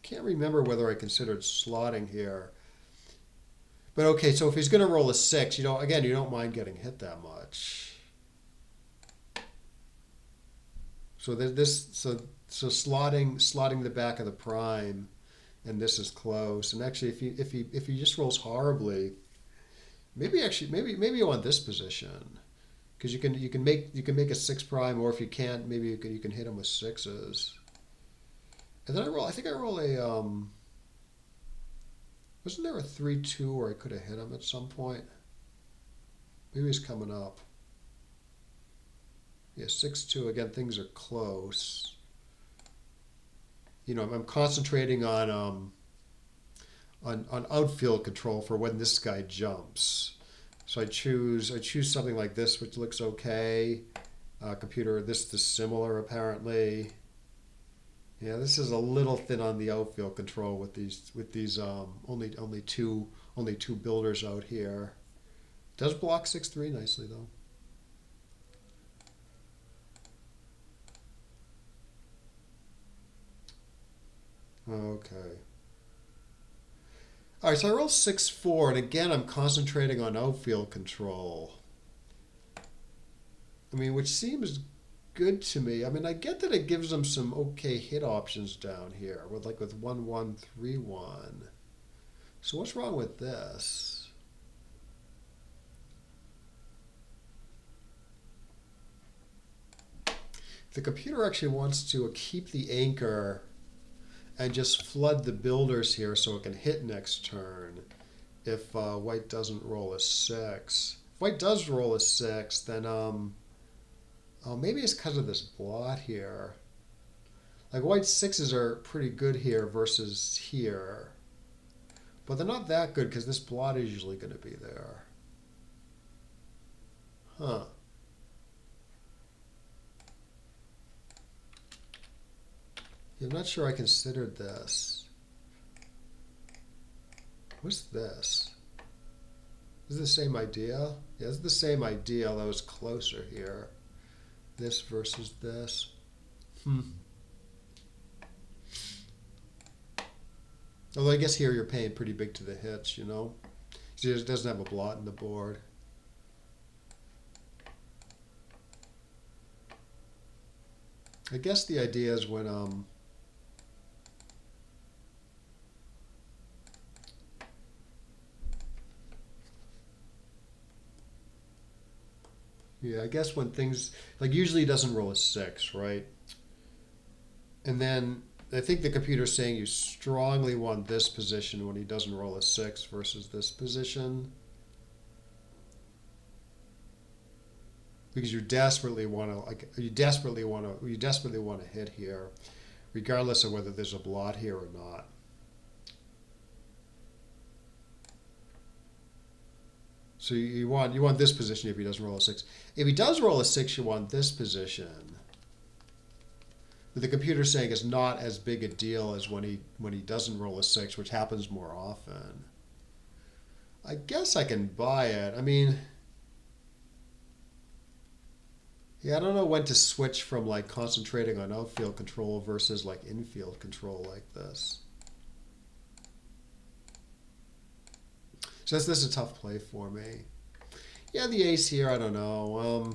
can't remember whether I considered slotting here. But okay, so if he's going to roll a 6, you know, again, you don't mind getting hit that much. So so slotting the back of the prime, and this is close. And actually, if he just rolls horribly, maybe you want this position, because you can make a 6 prime, or if you can't, maybe you can hit him with 6s. And then I think I roll a, wasn't there a 3-2 where I could have hit him at some point? Maybe he's coming up. Yeah, 6-2, again, things are close. You know, I'm concentrating on outfield control for when this guy jumps. So I choose something like this, which looks okay. Computer, this is similar apparently. Yeah, this is a little thin on the outfield control with these only two builders out here. Does block 6-3 nicely though. Okay. All right, so I roll 6-4, and again I'm concentrating on outfield control. I mean, which seems good to me. I mean, I get that it gives them some okay hit options down here with 1-1, 3-1. So what's wrong with this? The computer actually wants to keep the anchor and just flood the builders here so it can hit next turn if white doesn't roll a 6. If white does roll a 6, then oh, maybe it's because of this blot here. Like white's 6s are pretty good here versus here. But they're not that good because this blot is usually going to be there. Huh. Yeah, I'm not sure I considered this. What's this? Is it the same idea? Yeah, it's the same idea, that was closer here. This versus this. Although I guess here you're paying pretty big to the hits, you know? It doesn't have a blot in the board. I guess the idea is when yeah, I guess when things like usually he doesn't roll a 6, right? And then I think the computer's saying you strongly want this position when he doesn't roll a 6 versus this position. Because you desperately want to you desperately want to hit here, regardless of whether there's a blot here or not. So you want this position if he doesn't roll a 6. If he does roll a 6, you want this position. But the computer's saying it's not as big a deal as when he doesn't roll a 6, which happens more often. I guess I can buy it. I mean, yeah, I don't know when to switch from like concentrating on outfield control versus like infield control like this. So this is a tough play for me. Yeah, the ace here, I don't know.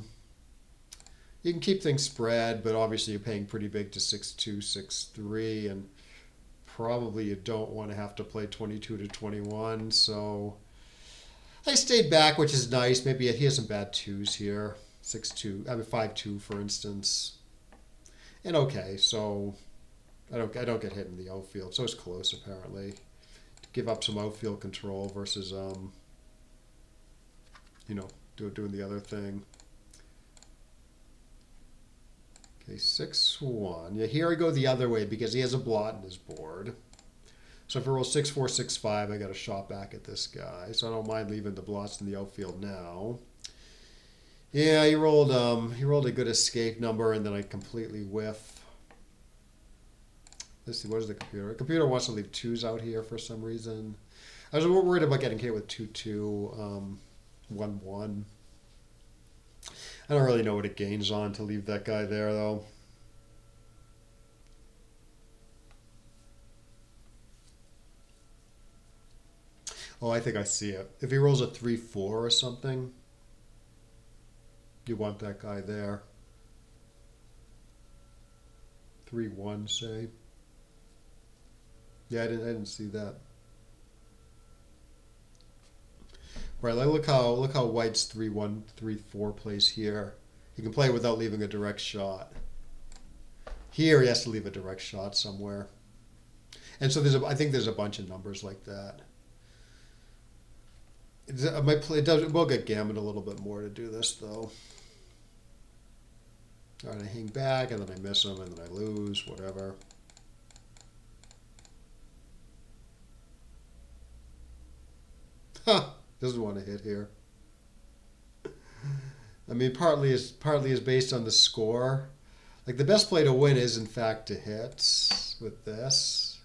You can keep things spread, but obviously you're paying pretty big to 6-2, 6-3, and probably you don't want to have to play 22 to 21. So I stayed back, which is nice. Maybe he has some bad twos here. 6-2, I mean 5-2 for instance. And okay, so I don't get hit in the outfield, so it's close apparently. Give up some outfield control versus you know, doing the other thing. Okay, 6-1. Yeah, here I go the other way because he has a blot in his board. So if I roll 6-4, 6-5, I got a shot back at this guy. So I don't mind leaving the blots in the outfield now. Yeah, he rolled a good escape number, and then I completely whiff. Let's see, what is the computer? The computer wants to leave 2s out here for some reason. I was worried about getting hit with 2-2, 1-1. I don't really know what it gains on to leave that guy there, though. Oh, I think I see it. If he rolls a 3-4 or something, you want that guy there. 3-1, say. Yeah, I didn't see that. Right, like look how white's 3-1, 3-4 plays here. He can play without leaving a direct shot. Here he has to leave a direct shot somewhere. And so I think there's a bunch of numbers like that. It will get gammon a little bit more to do this though. All right, I hang back and then I miss him and then I lose, whatever. Huh, doesn't want to hit here. I mean, partly is based on the score. Like the best play to win is in fact to hit with this.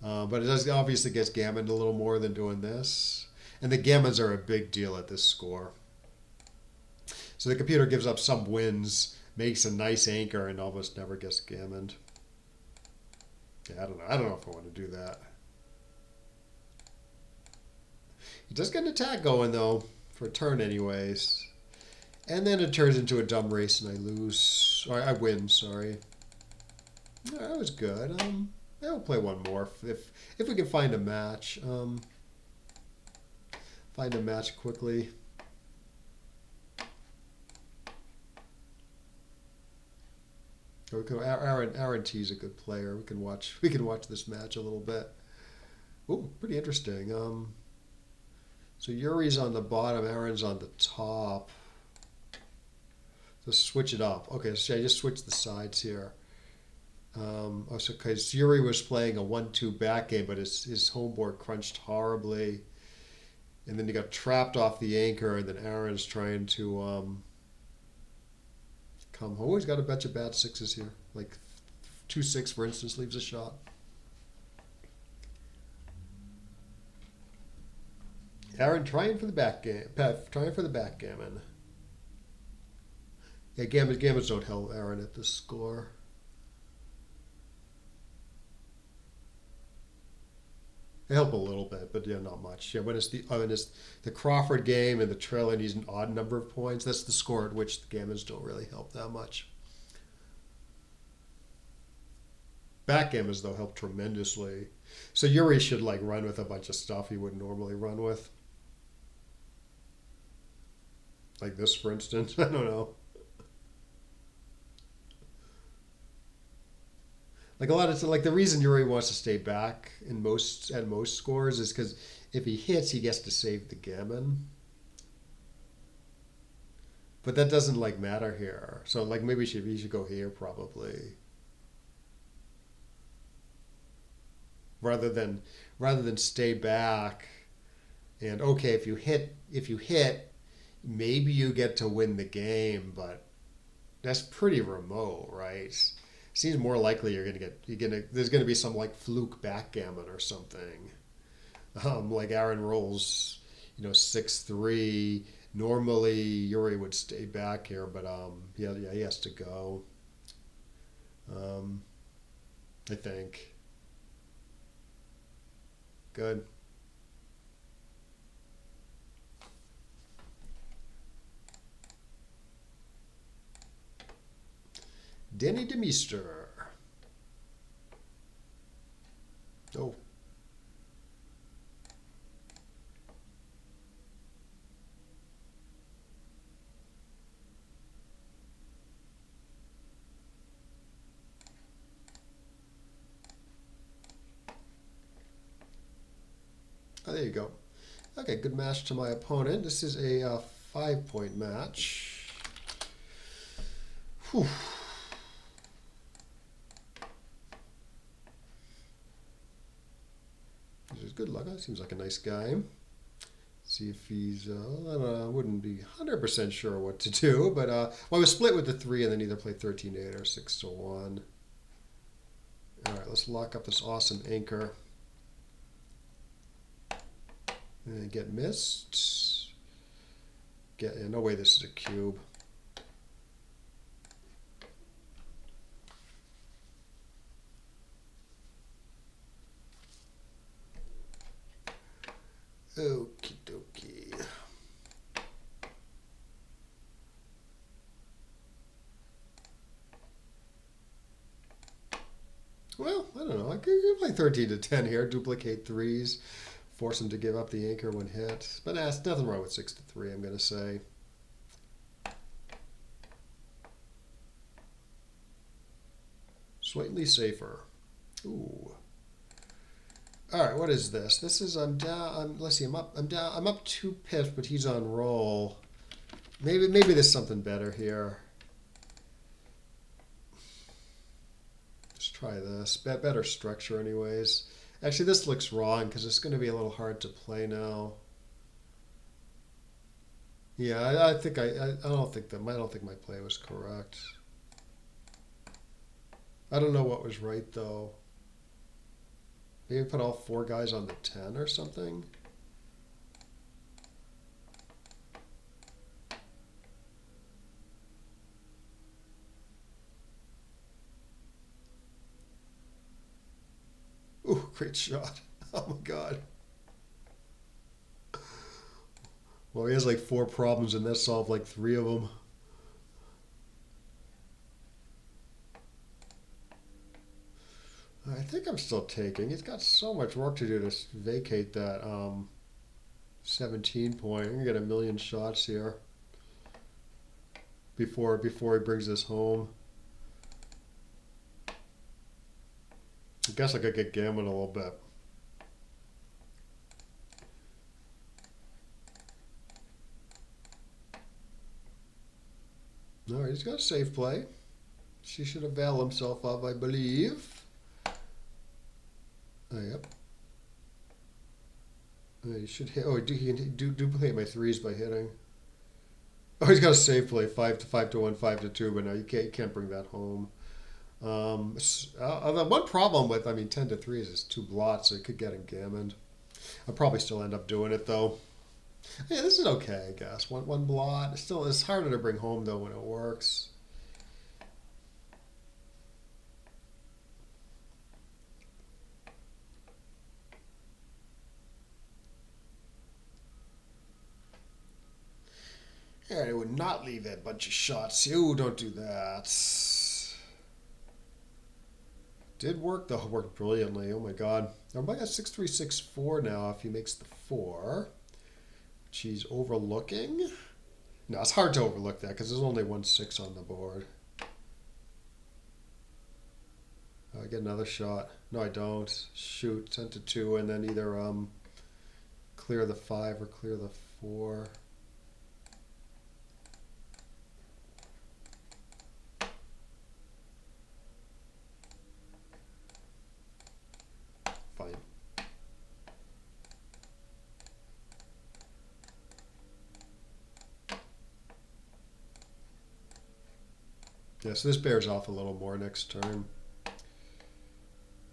But it does obviously gets gammoned a little more than doing this. And the gammons are a big deal at this score. So the computer gives up some wins, makes a nice anchor, and almost never gets gammoned. Yeah, I don't know if I want to do that. He does get an attack going though, for a turn anyways. And then it turns into a dumb race and I lose. Or I win, sorry. Yeah, that was good. I'll play one more if we can find a match. Find a match quickly. So Aaron T's a good player. We can watch this match a little bit. Ooh, pretty interesting. So Yuri's on the bottom, Aaron's on the top. Let's switch it up. Okay, so I just switched the sides here. So because Yuri was playing a 1-2 back game, but his homeboard crunched horribly, and then he got trapped off the anchor, and then Aaron's trying to come home. He's got a bunch of bad sixes here, like 2-6 for instance leaves a shot. Aaron trying for the backgammon. Yeah, gammons don't help Aaron at this score. They help a little bit, but yeah, not much. Yeah, when it's the Crawford game and the trailer needs an odd number of points, that's the score at which the gammons don't really help that much. Backgammons though help tremendously. So Yuri should like run with a bunch of stuff he wouldn't normally run with. Like this, for instance. I don't know. Like a lot of like the reason Yuri wants to stay back at most scores is because if he hits, he gets to save the gammon. But that doesn't like matter here. So like maybe he should go here probably rather than stay back. And okay, if you hit, maybe you get to win the game, but that's pretty remote, right? Seems more likely there's gonna be some like fluke backgammon or something. Like Aaron rolls, 6-3. Normally Yuri would stay back here, but yeah, he has to go. I think. Good. Denny DeMeester. Oh. Oh, there you go. Okay, good match to my opponent. This is a 5-point match. Whew. This is good luck. Seems like a nice guy. See if he's, I don't know, I wouldn't be 100% sure what to do, but, well, I was split with the 3 and then either play 13-8 or 6-1. All right, let's lock up this awesome anchor. And get missed. No way this is a cube. Okie dokie. Well, I don't know. I could play 13-10 here, duplicate 3s, force him to give up the anchor when hit. But there's nothing wrong with 6-3, I'm going to say. Slightly safer. Ooh. All right, what is this? This is I'm down. Let's see. I'm up 2 pips, but he's on roll. Maybe there's something better here. Let's try this. Better structure, anyways. Actually, this looks wrong because it's going to be a little hard to play now. Yeah, I don't think my play was correct. I don't know what was right though. Maybe put all 4 guys on the 10 or something. Ooh, great shot. Oh my God. Well, he has like 4 problems and that solved like 3 of them. I think I'm still taking. He's got so much work to do to vacate that 17 point. I'm gonna get a million shots here before he brings this home. guess I could get gammon a little bit. All right, he's got a safe play. She should avail himself of, I believe. Oh, yep. He should hit. Oh, he can duplicate my threes by hitting. Oh, he's got a safe play, 5 to 1, 5 to 2, but no, you can't bring that home. The one problem with, I mean, 10 to 3 is 2 blots, so you could get him gammoned. I'll probably still end up doing it though. Yeah, this is okay, I guess. One blot. It's harder to bring home though when it works. Yeah, I would not leave that bunch of shots. Ooh, don't do that. Did work though. Worked brilliantly. Oh my god. I'm at 6-3-6-4 now if he makes the 4. Which he's overlooking. No, it's hard to overlook that because there's only 1-6 on the board. Oh, I get another shot. No, I don't. Shoot, 10 to 2, and then either clear the 5 or clear the 4. Fine. Yeah, so this bears off a little more next turn.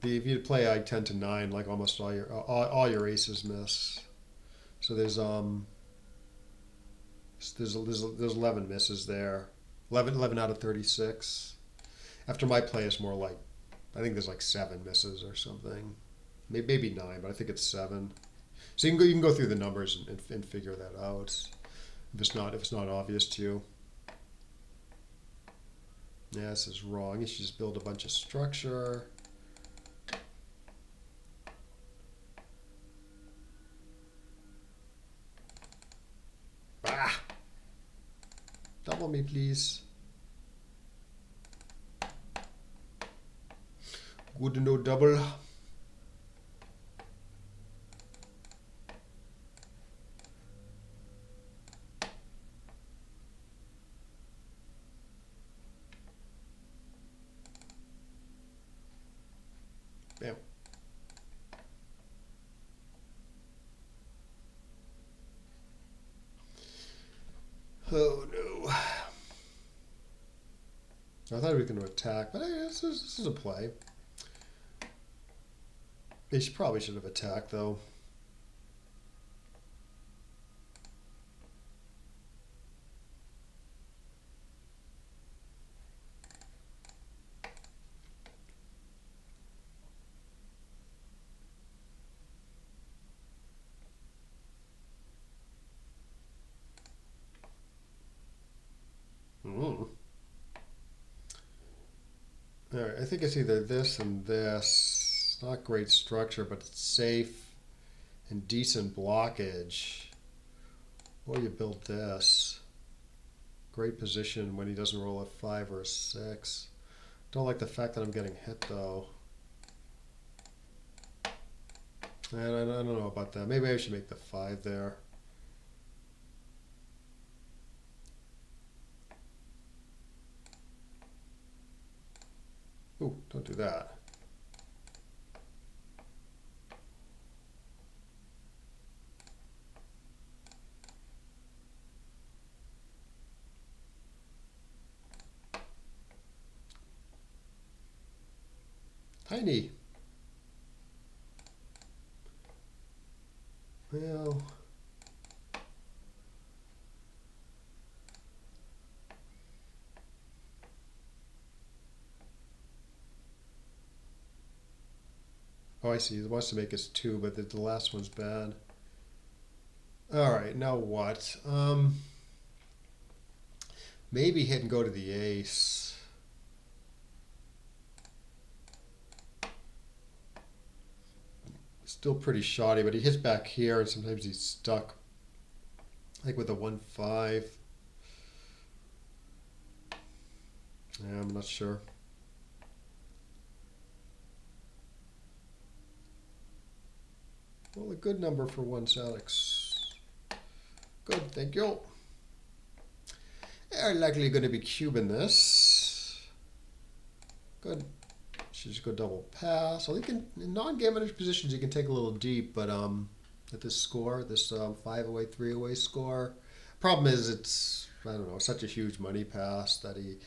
If you play I 10 to 9, like almost all your aces miss. So there's 11 misses there. 11 out of 36. After my play is more like, I think there's like 7 misses or something. Maybe 9, but I think it's 7. So you can go through the numbers and figure that out if it's not obvious to you. Yeah, this is wrong. You should just build a bunch of structure. Ah! Double me, please. Good no double. Bam. Oh no. I thought we were going to attack, but this is a play. They probably should have attacked though. Mm. All right, I think it's either this and this. It's not great structure, but it's safe and decent blockage. Or you build this. Great position when he doesn't roll a 5 or a 6. Don't like the fact that I'm getting hit though. And I don't know about that. Maybe I should make the 5 there. Ooh, don't do that. Tiny. Well. Oh, I see. He wants to make us 2, but the last one's bad. All right, now what? Maybe hit and go to the ace. Still pretty shoddy, but he hits back here, and sometimes he's stuck. Like with a 1-5. Yeah, I'm not sure. good number for once, Alex. Good, thank you. They're likely going to be cubing this. Good. She's go double pass. So you can, in non-gammonish positions, you can take a little deep, but at this score, this 5-away, 3-away score, problem is it's, I don't know, such a huge money pass that the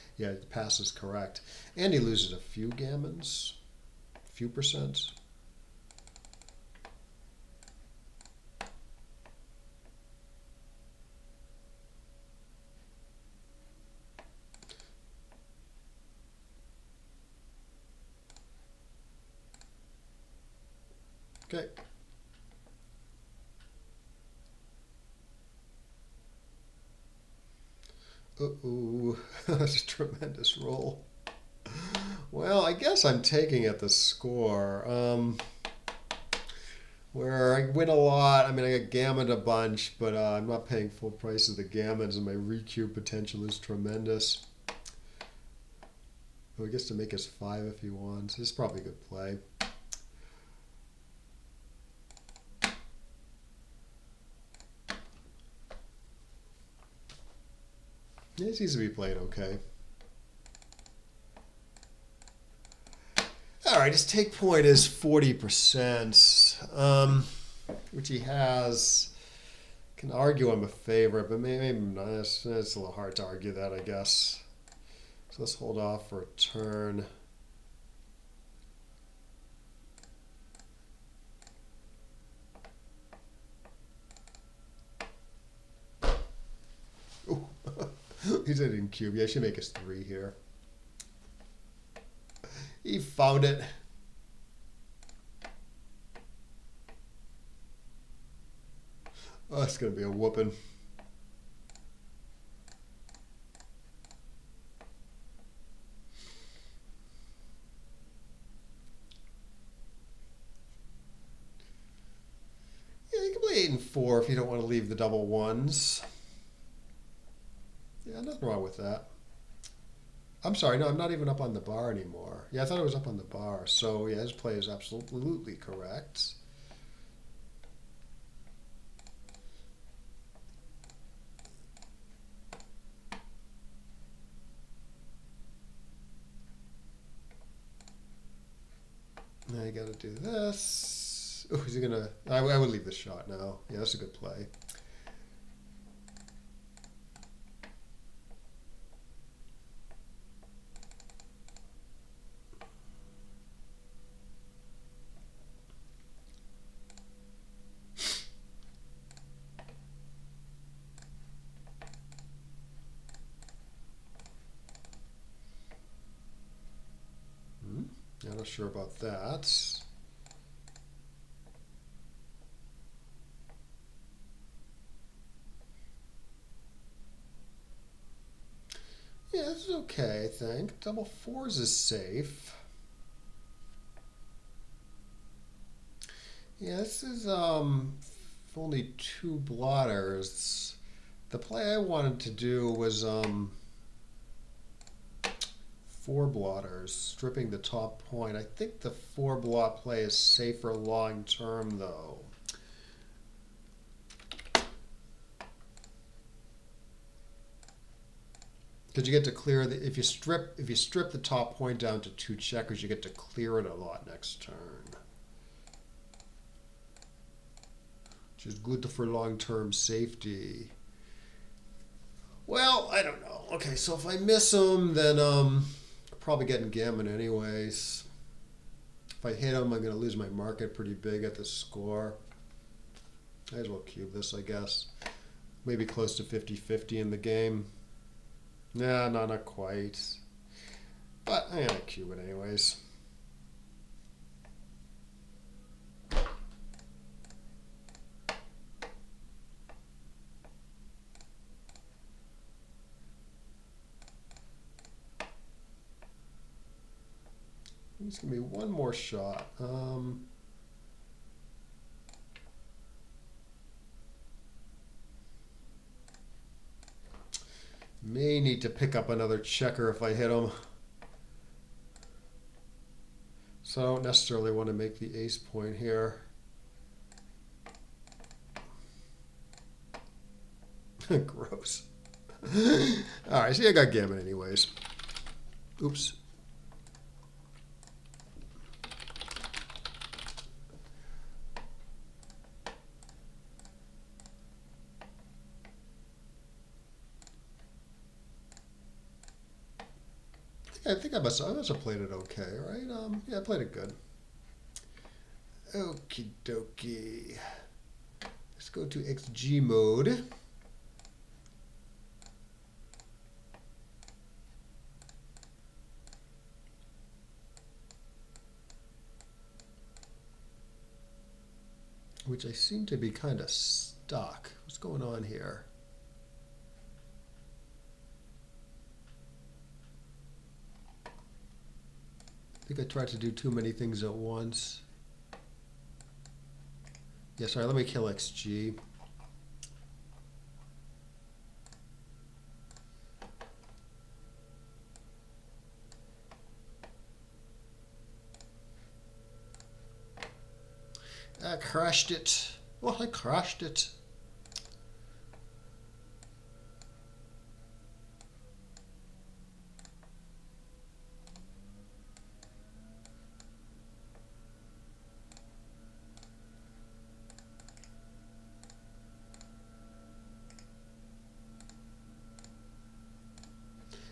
pass is correct. And he loses a few gammons, a few percent. Okay. Uh-oh, that's a tremendous roll. Well, I guess I'm taking at the score. Where I win a lot. I mean, I got gammoned a bunch, but I'm not paying full price of the gammons, and my recube potential is tremendous. Oh, he gets to make us 5 if he wants. This is probably a good play. Yeah, he seems to be playing okay. All right, his take point is 40%, which he has. Can argue I'm a favorite, but maybe not. It's a little hard to argue that, I guess. So let's hold off for a turn. Ooh. He's in cube. Yeah, I should make us 3 here. He found it. Oh, it's going to be a whooping. Yeah, you can play 8 and 4 if you don't want to leave the double ones. Yeah, nothing wrong with that. I'm sorry, no, I'm not even up on the bar anymore. Yeah, I thought I was up on the bar. So, yeah, his play is absolutely correct. Now I got to do this. Oh, is he going to... I would leave this shot now. Yeah, that's a good play. I'm not sure about that. Yeah, this is okay, I think. Double 4s is safe. Yeah, this is only 2 blotters. The play I wanted to do was 4 blotters, stripping the top point. I think the 4 blot play is safer long term, though. Because you get to clear the, if you strip the top point down to 2 checkers, you get to clear it a lot next turn, which is good for long-term safety. Well, I don't know. Okay, so if I miss them, then probably getting gammon anyways. If I hit them, I'm going to lose my market pretty big at the score. Might as well cube this, I guess. Maybe close to 50-50 in the game. Nah, no, not quite. But I'm going to cube it anyways. It's going to be one more shot. May need to pick up another checker if I hit him. So I don't necessarily want to make the ace point here. Gross. All right, see, I got gammon anyways. Oops. I think I must have played it okay, right? Yeah, I played it good. Okie dokie. Let's go to XG mode. Which I seem to be kind of stuck. What's going on here? I think I tried to do too many things at once. Yeah, sorry, let me kill XG. I crashed it. Oh, I crashed it.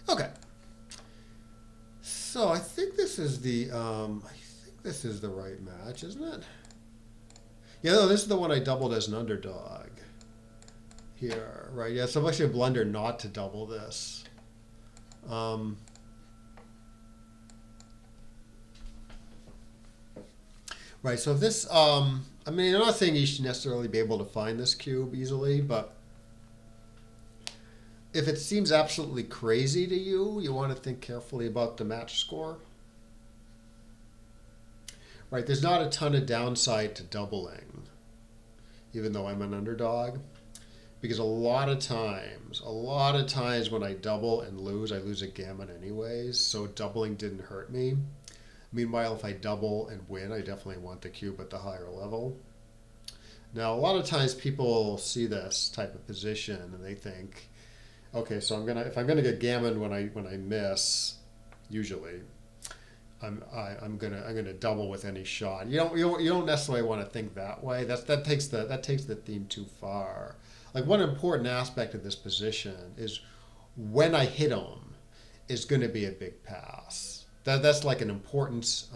Okay. So I think this is the right match, isn't it? Yeah, no, this is the one I doubled as an underdog. Here, right? Yeah, so actually a blunder not to double this. Right, so this, I mean, I'm not saying you should necessarily be able to find this cube easily, but if it seems absolutely crazy to you, you want to think carefully about the match score. Right, there's not a ton of downside to doubling, even though I'm an underdog. Because a lot of times when I double and lose, I lose a gammon anyways, so doubling didn't hurt me. Meanwhile, if I double and win, I definitely want the cube at the higher level. Now, a lot of times people see this type of position and they think, okay, so if I'm gonna get gammon when I miss, usually, I'm gonna double with any shot. You don't necessarily want to think that way. That takes the theme too far. Like one important aspect of this position is when I hit them, is going to be a big pass. That's like an important.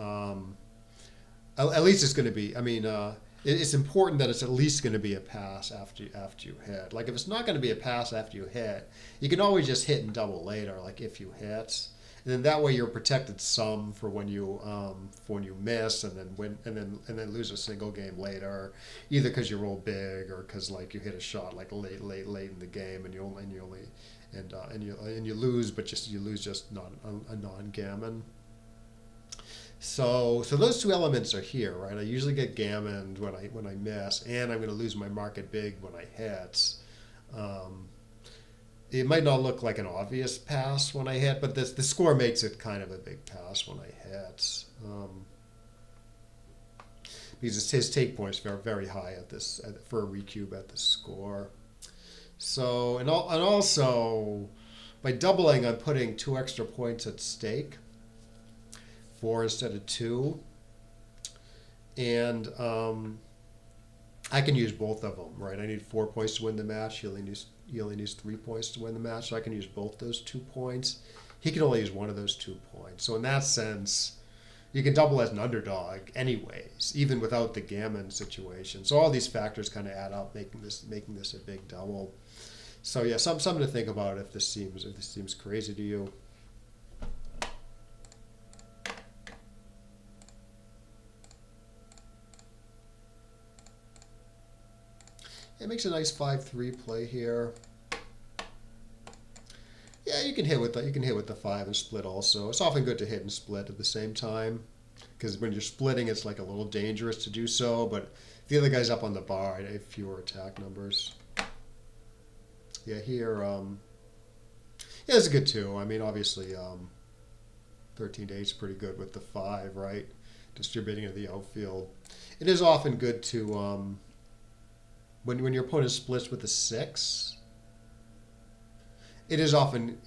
At least it's going to be. I mean, it's important that it's at least going to be a pass after you hit. Like if it's not going to be a pass after you hit, you can always just hit and double later. Like if you hit. And then that way you're protected some for when you miss and then win and then lose a single game later, either because you roll big or because like you hit a shot like late in the game and you lose, but you lose just not a non-gammon. So those two elements are here, right? I usually get gammoned when I miss, and I'm going to lose my market big when I hit. It might not look like an obvious pass when I hit, but the score makes it kind of a big pass when I hit. Because his take points are very high for a recube at the score. So and also by doubling, I'm putting 2 extra points at stake, 4 instead of 2, and I can use both of them, right? I need 4 points to win the match. He only needs 3 points to win the match, so I can use both those 2 points. He can only use one of those 2 points. So in that sense, you can double as an underdog anyways, even without the gammon situation. So all these factors kind of add up, making this a big double. So yeah, something to think about if this seems crazy to you. It makes a nice 5-3 play here. Yeah, you can hit with the 5 and split also. It's often good to hit and split at the same time, because when you're splitting, it's like a little dangerous to do so. But if the other guy's up on the bar, I have fewer attack numbers. Yeah, here, yeah, it's good too. I mean, obviously, 13 to 8 is pretty good with the 5, right? Distributing to the outfield. It is often good to when your opponent splits with a 6. it is often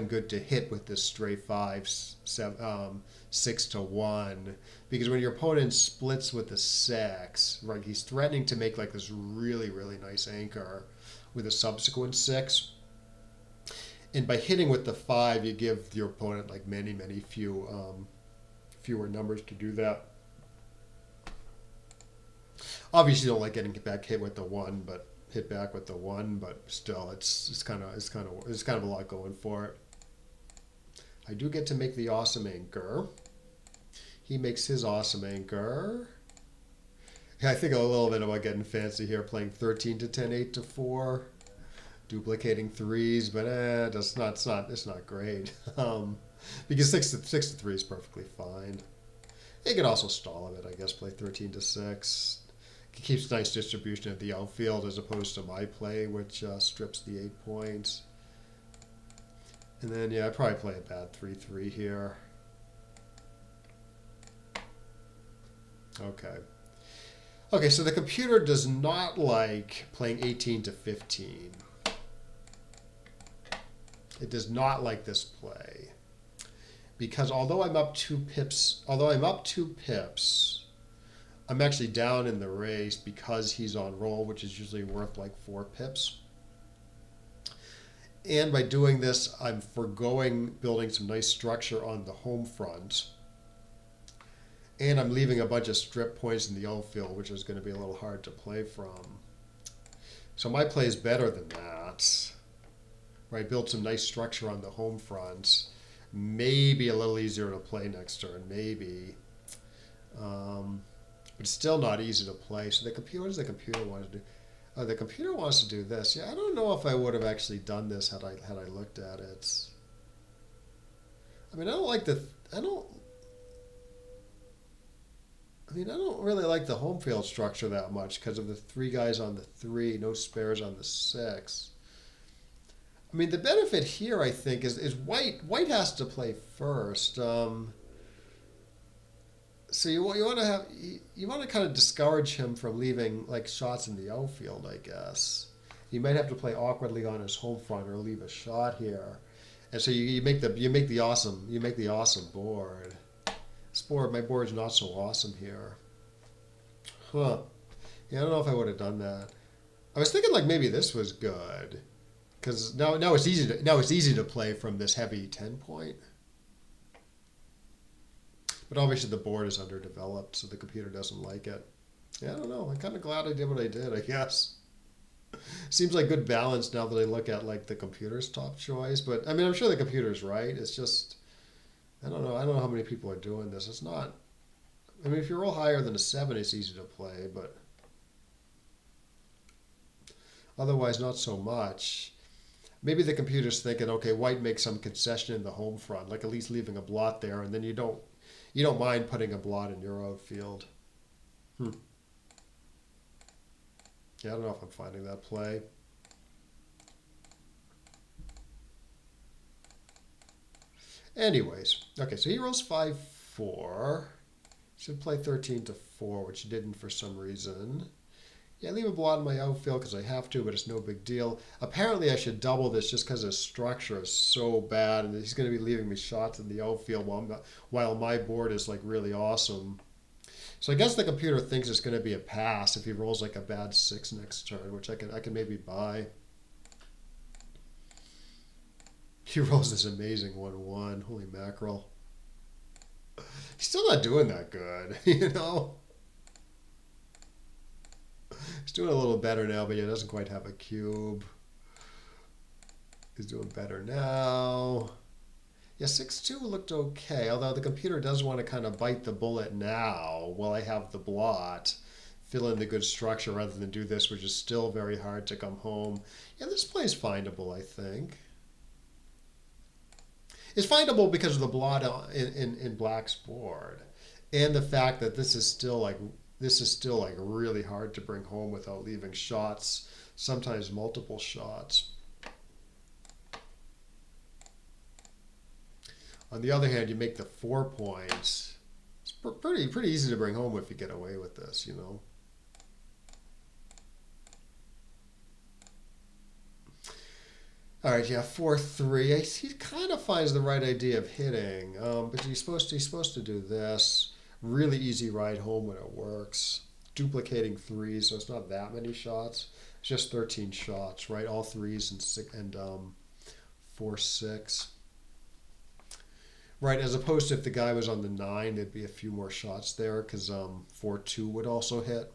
good to hit with this stray five, 6 to 1, because when your opponent splits with the six, right, he's threatening to make like this really nice anchor with a subsequent six, and by hitting with the five, you give your opponent like fewer numbers to do that. Obviously, you don't like getting back hit with the one, but hit back with the one, but still, it's kind of a lot going for it. I do get to make the awesome anchor. He makes his awesome anchor. Yeah, I think a little bit about getting fancy here, playing 13 to 10, 8 to 4, duplicating threes, but it's not great. Because 6 to 3 is perfectly fine. You can also stall a bit, I guess, play 13 to 6. It keeps nice distribution of the outfield as opposed to my play, which strips the 8 points. And then, yeah, I probably play a bad 3-3 here. Okay. Okay, so the computer does not like playing 18 to 15. It does not like this play. Because although I'm up 2 pips, I'm actually down in the race because he's on roll, which is usually worth like 4 pips. And by doing this, I'm foregoing building some nice structure on the home front. And I'm leaving a bunch of strip points in the outfield, which is going to be a little hard to play from. So my play is better than that. Right, build some nice structure on the home front. Maybe a little easier to play next turn, maybe. But it's still not easy to play. So what does the computer want to do? The computer wants to do this. Yeah, I don't know if I would have actually done this had I looked at it. I mean, I don't really like the home field structure that much because of the 3 guys on the 3, no spares on the 6. I mean, the benefit here, I think, is white. White has to play first. So you want to kind of discourage him from leaving like shots in the outfield, I guess. You might have to play awkwardly on his home front or leave a shot here, and so you make the awesome board. My board's not so awesome here, huh? Yeah, I don't know if I would have done that. I was thinking like maybe this was good, because now it's easy to play from this heavy 10 point. But obviously the board is underdeveloped, so the computer doesn't like it. Yeah, I don't know. I'm kind of glad I did what I did, I guess. Seems like good balance now that I look at like the computer's top choice. But I mean, I'm sure the computer's right. It's just, I don't know. I don't know how many people are doing this. It's not. I mean, if you roll higher than a 7, it's easy to play, but otherwise not so much. Maybe the computer's thinking, okay, white makes some concession in the home front, like at least leaving a blot there, and then you don't mind putting a blot in your outfield. Yeah, I don't know if I'm finding that play. Anyways, okay, so he rolls 5-4. Should play 13 to 4, which he didn't for some reason. Yeah, leave a blot in my outfield because I have to, but it's no big deal. Apparently, I should double this just because his structure is so bad, and he's going to be leaving me shots in the outfield while my board is like really awesome. So I guess the computer thinks it's going to be a pass if he rolls like a bad 6 next turn, which I can maybe buy. He rolls this amazing 1-1. Holy mackerel! He's still not doing that good, you know. He's doing a little better now, but he doesn't quite have a cube. He's doing better now. Yeah, 6-2 looked okay, although the computer does want to kind of bite the bullet now while I have the blot. Fill in the good structure rather than do this, which is still very hard to come home. Yeah, this play is findable, I think. It's findable because of the blot in Black's board. And the fact that this is still like really hard to bring home without leaving shots, sometimes multiple shots. On the other hand, you make the 4 points. It's pretty easy to bring home if you get away with this, you know. All right, yeah, 4-3. He kind of finds the right idea of hitting, but he's supposed to do this. Really easy ride home when it works. Duplicating threes, so it's not that many shots. It's just 13 shots, right? All threes and 4-6. Right, as opposed to if the guy was on the nine, there'd be a few more shots there because 4-2 would also hit.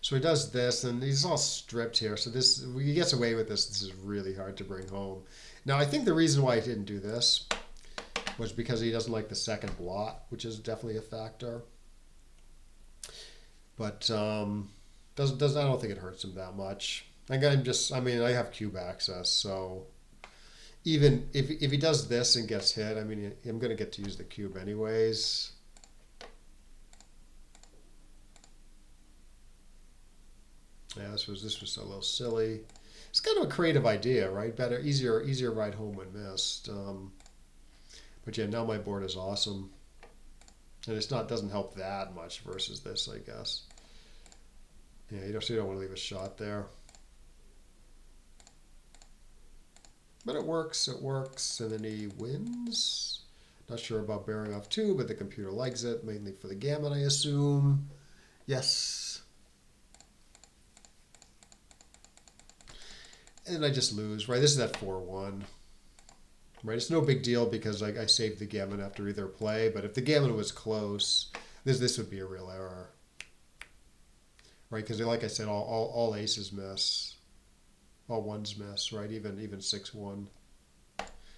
So he does this, and he's all stripped here. So this, he gets away with this. This is really hard to bring home. Now, I think the reason why he didn't do this was because he doesn't like the second blot, which is definitely a factor. But does I don't think it hurts him that much. I mean, I have cube access, so even if he does this and gets hit, I mean, I'm going to get to use the cube anyways. Yeah, this was a little silly. It's kind of a creative idea, right? Better, easier ride home when missed. But yeah, now my board is awesome, and it's not doesn't help that much versus this, I guess. Yeah, you don't want to leave a shot there, but it works. It works, and then he wins. Not sure about bearing off two, but the computer likes it, mainly for the gammon, I assume. Yes. And I just lose, right? This is that 4-1. Right, it's no big deal because I saved the gammon after either play, but if the gammon was close, this would be a real error. Right, because like I said, all aces miss. All ones miss, right? Even 6-1.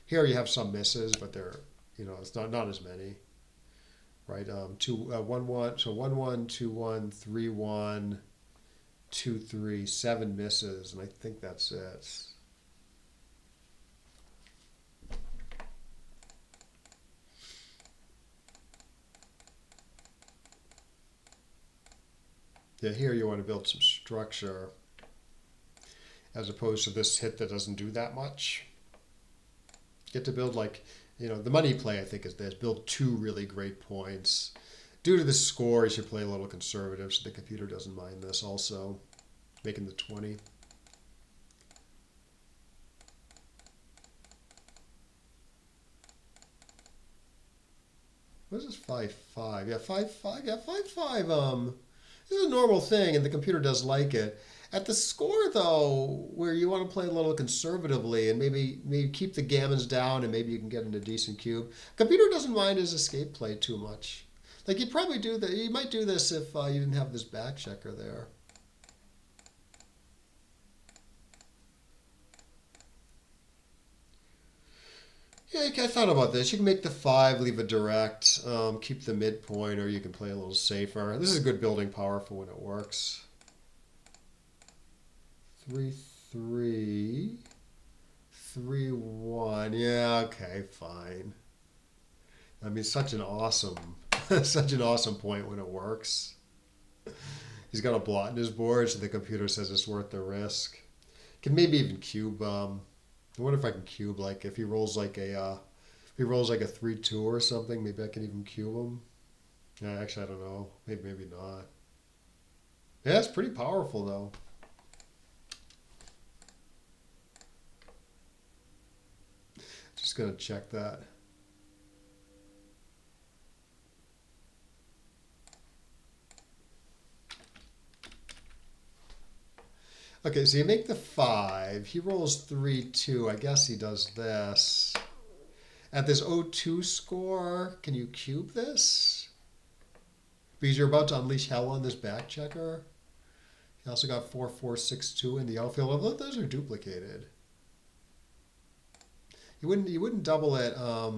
Here you have some misses, but they're, it's not as many. Right, 1-1, so 1-1, 2-1, 3-1, 2-3, 7 misses, and I think that's it. Yeah, here you want to build some structure as opposed to this hit that doesn't do that much. Get to build the money play I think is this. Build two really great points. Due to the score, you should play a little conservative so the computer doesn't mind this also. Making the 20. What is this 5-5? Yeah, 5-5. Yeah, 5-5. This is a normal thing, and the computer does like it. At the score, though, where you want to play a little conservatively and maybe keep the gammons down and maybe you can get into decent cube, computer doesn't mind his escape play too much. Like you'd probably do that. You might do this if you didn't have this back checker there. Yeah, I thought about this. You can make the 5, leave a direct, keep the midpoint, or you can play a little safer. This is good building power for when it works. 3-3, 3-1. Yeah, okay, fine. I mean, such an awesome, such an awesome point when it works. He's got a blot in his board, so the computer says it's worth the risk. Can maybe even cube. I wonder if I can cube if he rolls if he rolls like a 3-2 or something. Maybe I can even cube him. Yeah, actually, I don't know. Maybe not. Yeah, it's pretty powerful though. Just gonna check that. Okay, so you make the 5. He rolls 3-2. I guess he does this. At this 0-2 score, can you cube this? Because you're about to unleash hell on this back checker. He also got 4-4-6-2 in the outfield. Well, those are duplicated. You wouldn't double it. I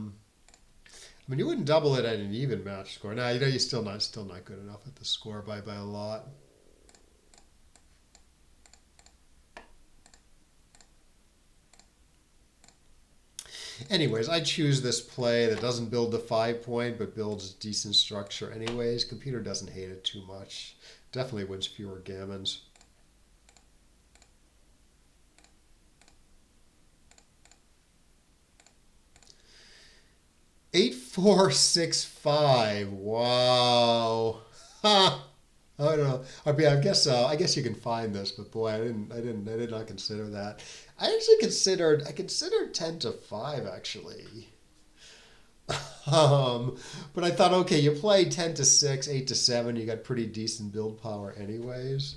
mean, you wouldn't double it at an even match score. Now, you're still not good enough at the score by a lot. Anyways, I choose this play that doesn't build the 5-point, but builds decent structure anyways. Computer doesn't hate it too much. Definitely wins fewer gammons. 8-4-6-5. Wow. Ha. I don't know. I mean, I guess you can find this, but boy, I did not consider that. I considered 10 to 5 actually. Um, but I thought, okay, you play 10 to 6, 8 to 7, you got pretty decent build power anyways.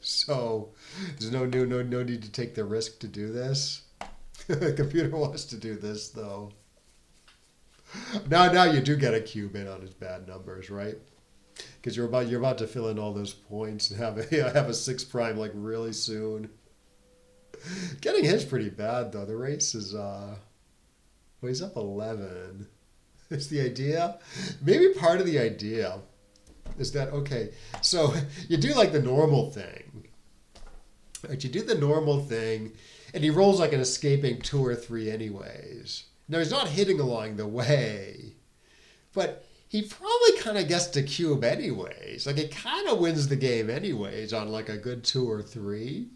So there's no need to take the risk to do this. The computer wants to do this though. Now you do get a cube in on his bad numbers, right? Because you're about to fill in all those points and have have a 6 prime like really soon. Getting his pretty bad though. The race is well, he's up 11. Is the idea? Maybe part of the idea is that okay? So you do like the normal thing, right? You do the normal thing, and he rolls like an escaping 2 or 3 anyways. Now he's not hitting along the way, but he probably kind of gets to cube anyways. Like it kind of wins the game anyways on like a good 2 or 3.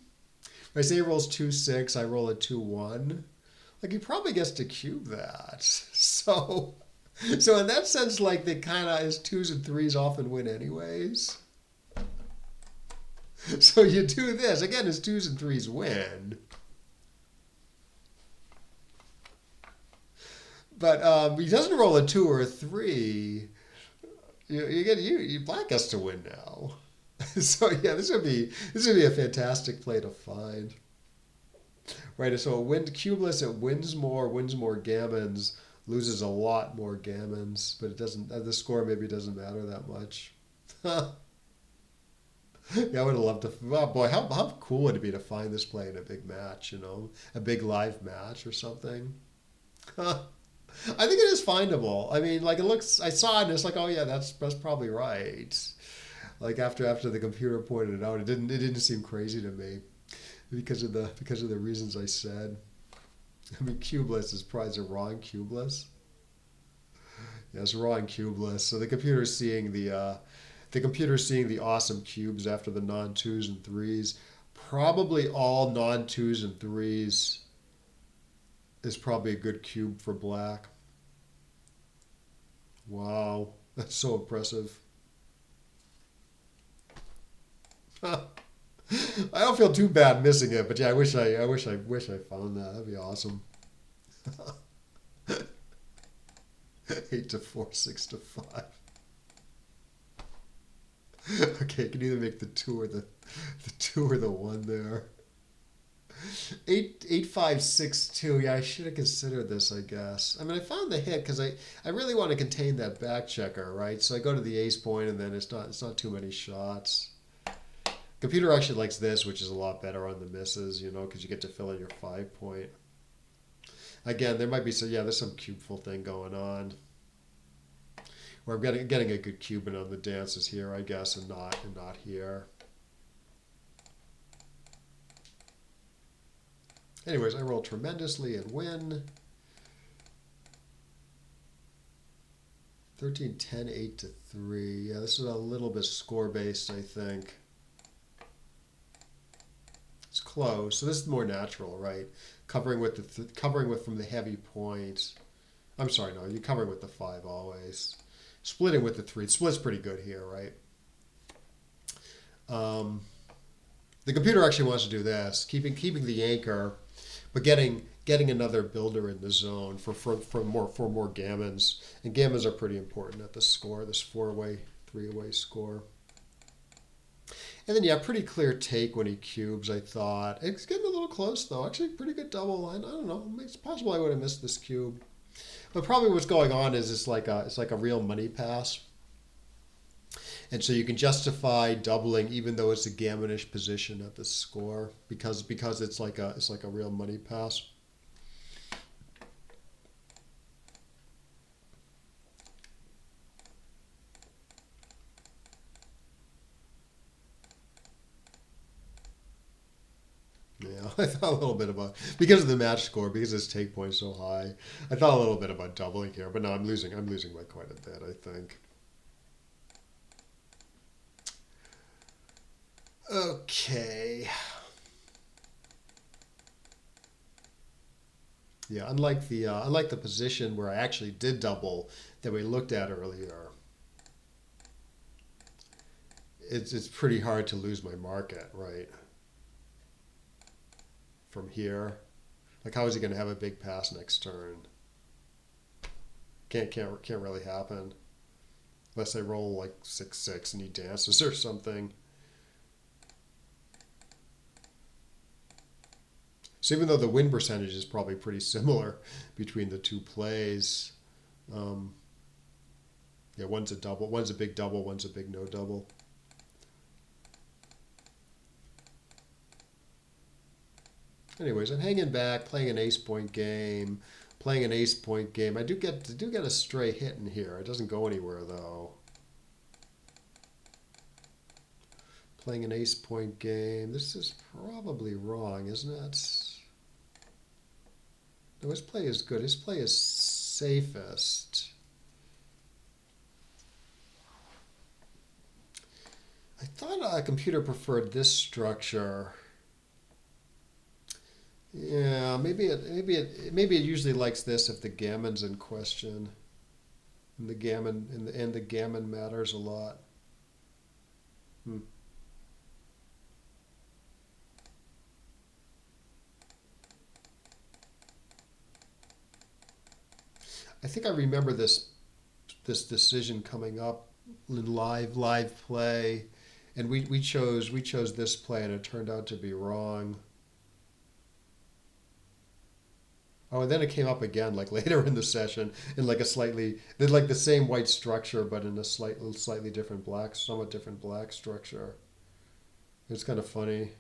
If I say he rolls 2 6, I roll a 2 1. Like he probably gets to cube that. So in that sense, like they kind of his 2s and 3s often win anyways. So you do this again, his 2s and 3s win. But he doesn't roll a 2 or 3. You black has to win now. So yeah, this would be a fantastic play to find. Right, so it wins cubeless, it wins more gammons, loses a lot more gammons, but it doesn't the score maybe doesn't matter that much. Yeah, I would have loved to. Oh boy, how cool would it be to find this play in a big match? A big live match or something. I think it is findable. I mean, like it looks. I saw it and it's like, oh yeah, that's probably right. Like after the computer pointed it out, it didn't seem crazy to me because of the reasons I said. I mean, cubeless is probably a wrong cubeless. Yeah, it's wrong cubeless. So the computer's seeing the awesome cubes after the non 2s and 3s. Probably all non 2s and 3s is probably a good cube for black. Wow, that's so impressive. I don't feel too bad missing it, but yeah, I wish I found that. That'd be awesome. 8 to 4, 6 to 5. Okay, you can either make the 2 or the 1 there. 8 5 6 2. Yeah, I should have considered this, I guess. I mean, I found the hit because I really want to contain that back checker, right? So I go to the ace point, and then it's not too many shots. Computer actually likes this, which is a lot better on the misses, because you get to fill in your 5 point. Again, there might be there's some cubeful thing going on. Where I'm getting a good cube in on the dances here, I guess, and not here. Anyways, I roll tremendously and win. 13, 10, 8 to 3. Yeah, this is a little bit score based, I think. It's close, so this is more natural, right? Covering with from the heavy points. I'm sorry, no, you're covering with the 5 always. Splitting with the 3. Split's pretty good here, right? The computer actually wants to do this, keeping the anchor, but getting another builder in the zone for more gammons, and gammons are pretty important at the score. This 4-way, 3-way score. And then, yeah, pretty clear take when he cubes, I thought. It's getting a little close, though. Actually, pretty good double. I don't know. It's possible I would have missed this cube. But probably what's going on is it's like a real money pass. And so you can justify doubling even though it's a gammonish position at the score because it's like a real money pass. Yeah, I thought a little bit about because of the match score, because his take point's so high. I thought a little bit about doubling here, but no, I'm losing by quite a bit, I think. Okay. Yeah, unlike the position where I actually did double that we looked at earlier, it's pretty hard to lose my market, right? From here. Like, how is he going to have a big pass next turn? Can't really happen unless I roll like 6-6 and he dances or something. So even though the win percentage is probably pretty similar between the two plays, um, yeah, one's a double, one's a big double, one's a big no double. Anyways, I'm hanging back, playing an ace point game, playing an ace point game. I do get a stray hit in here. It doesn't go anywhere though. Playing an ace point game. This is probably wrong, isn't it? No, his play is good. His play is safest. I thought a computer preferred this structure. Yeah, maybe it usually likes this if the gammon's in question, and the gammon matters a lot. Hmm. I think I remember this decision coming up in live play, and we chose this play, and it turned out to be wrong. Oh, and then it came up again, like later in the session, in like a slightly, they're like the same white structure, but in a slightly different black, somewhat different black structure. It's kind of funny.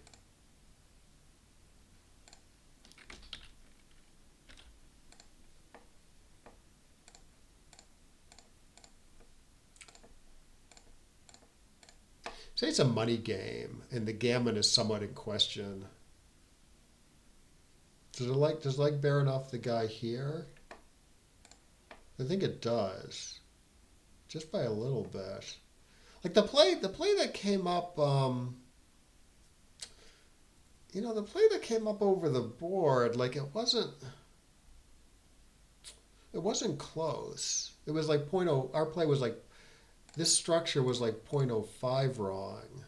Say it's a money game, and the gammon is somewhat in question. Does it like bearing off the guy here? I think it does, just by a little bit. Like the play that came up, the play that came up over the board, like it wasn't close. It was like point oh. Our play was like this structure was like point oh 0.05 wrong.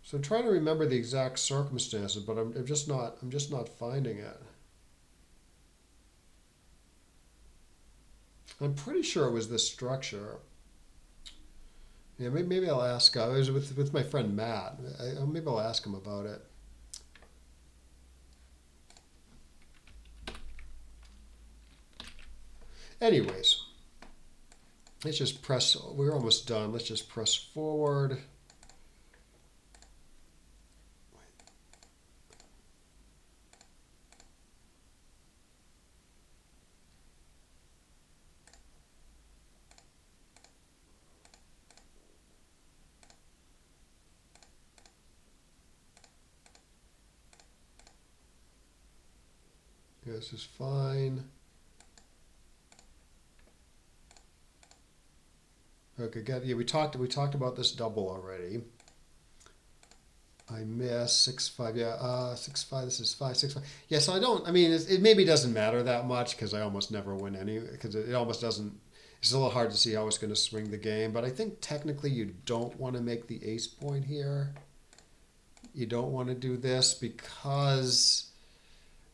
So I'm trying to remember the exact circumstances, but I'm just not finding it. I'm pretty sure it was this structure. Yeah, maybe I'll ask. I was with my friend Matt. Maybe I'll ask him about it. Anyways, let's just press. We're almost done. Let's just press forward. Yeah, this is fine. Okay, good. Yeah, we talked about this double already. I miss 6-5. Yeah, 6-5. This is 5-6-5. Yeah, so I don't. I mean, it maybe doesn't matter that much because I almost never win any. Because it almost doesn't. It's a little hard to see how it's going to swing the game. But I think technically you don't want to make the ace point here. You don't want to do this because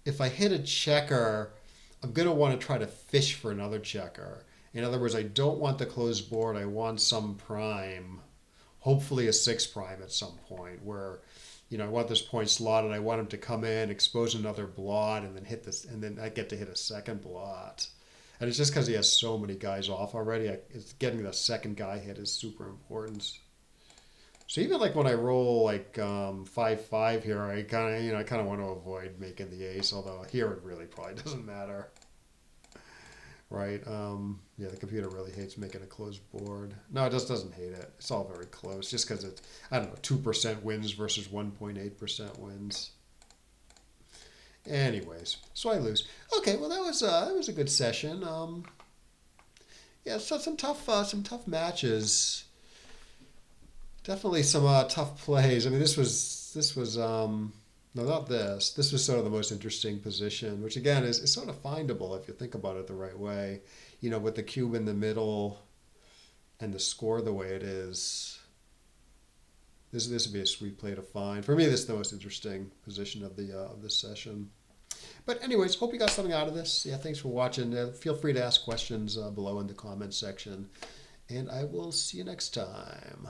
if I hit a checker, I'm going to want to try to fish for another checker. In other words, I don't want the closed board. I want some prime, hopefully a 6 prime at some point where, I want this point slotted. I want him to come in, expose another blot, and then hit this, and then I get to hit a second blot. And it's just because he has so many guys off already. It's getting the second guy hit is super important. So even like when I roll like 5-5 here, I kind of want to avoid making the ace. Although here it really probably doesn't matter, right? Yeah, the computer really hates making a closed board. No, it just doesn't hate it. It's all very close, just because it's, I don't know, 2% wins versus 1.8% wins. Anyways, so I lose. Okay, well that was a good session. Yeah, so some tough matches. Definitely some tough plays. I mean, this was no, not this. This was sort of the most interesting position, which again is sort of findable if you think about it the right way. With the cube in the middle, and the score the way it is, this would be a sweet play to find. For me, this is the most interesting position of this session. But anyways, hope you got something out of this. Yeah, thanks for watching. Feel free to ask questions below in the comments section, and I will see you next time.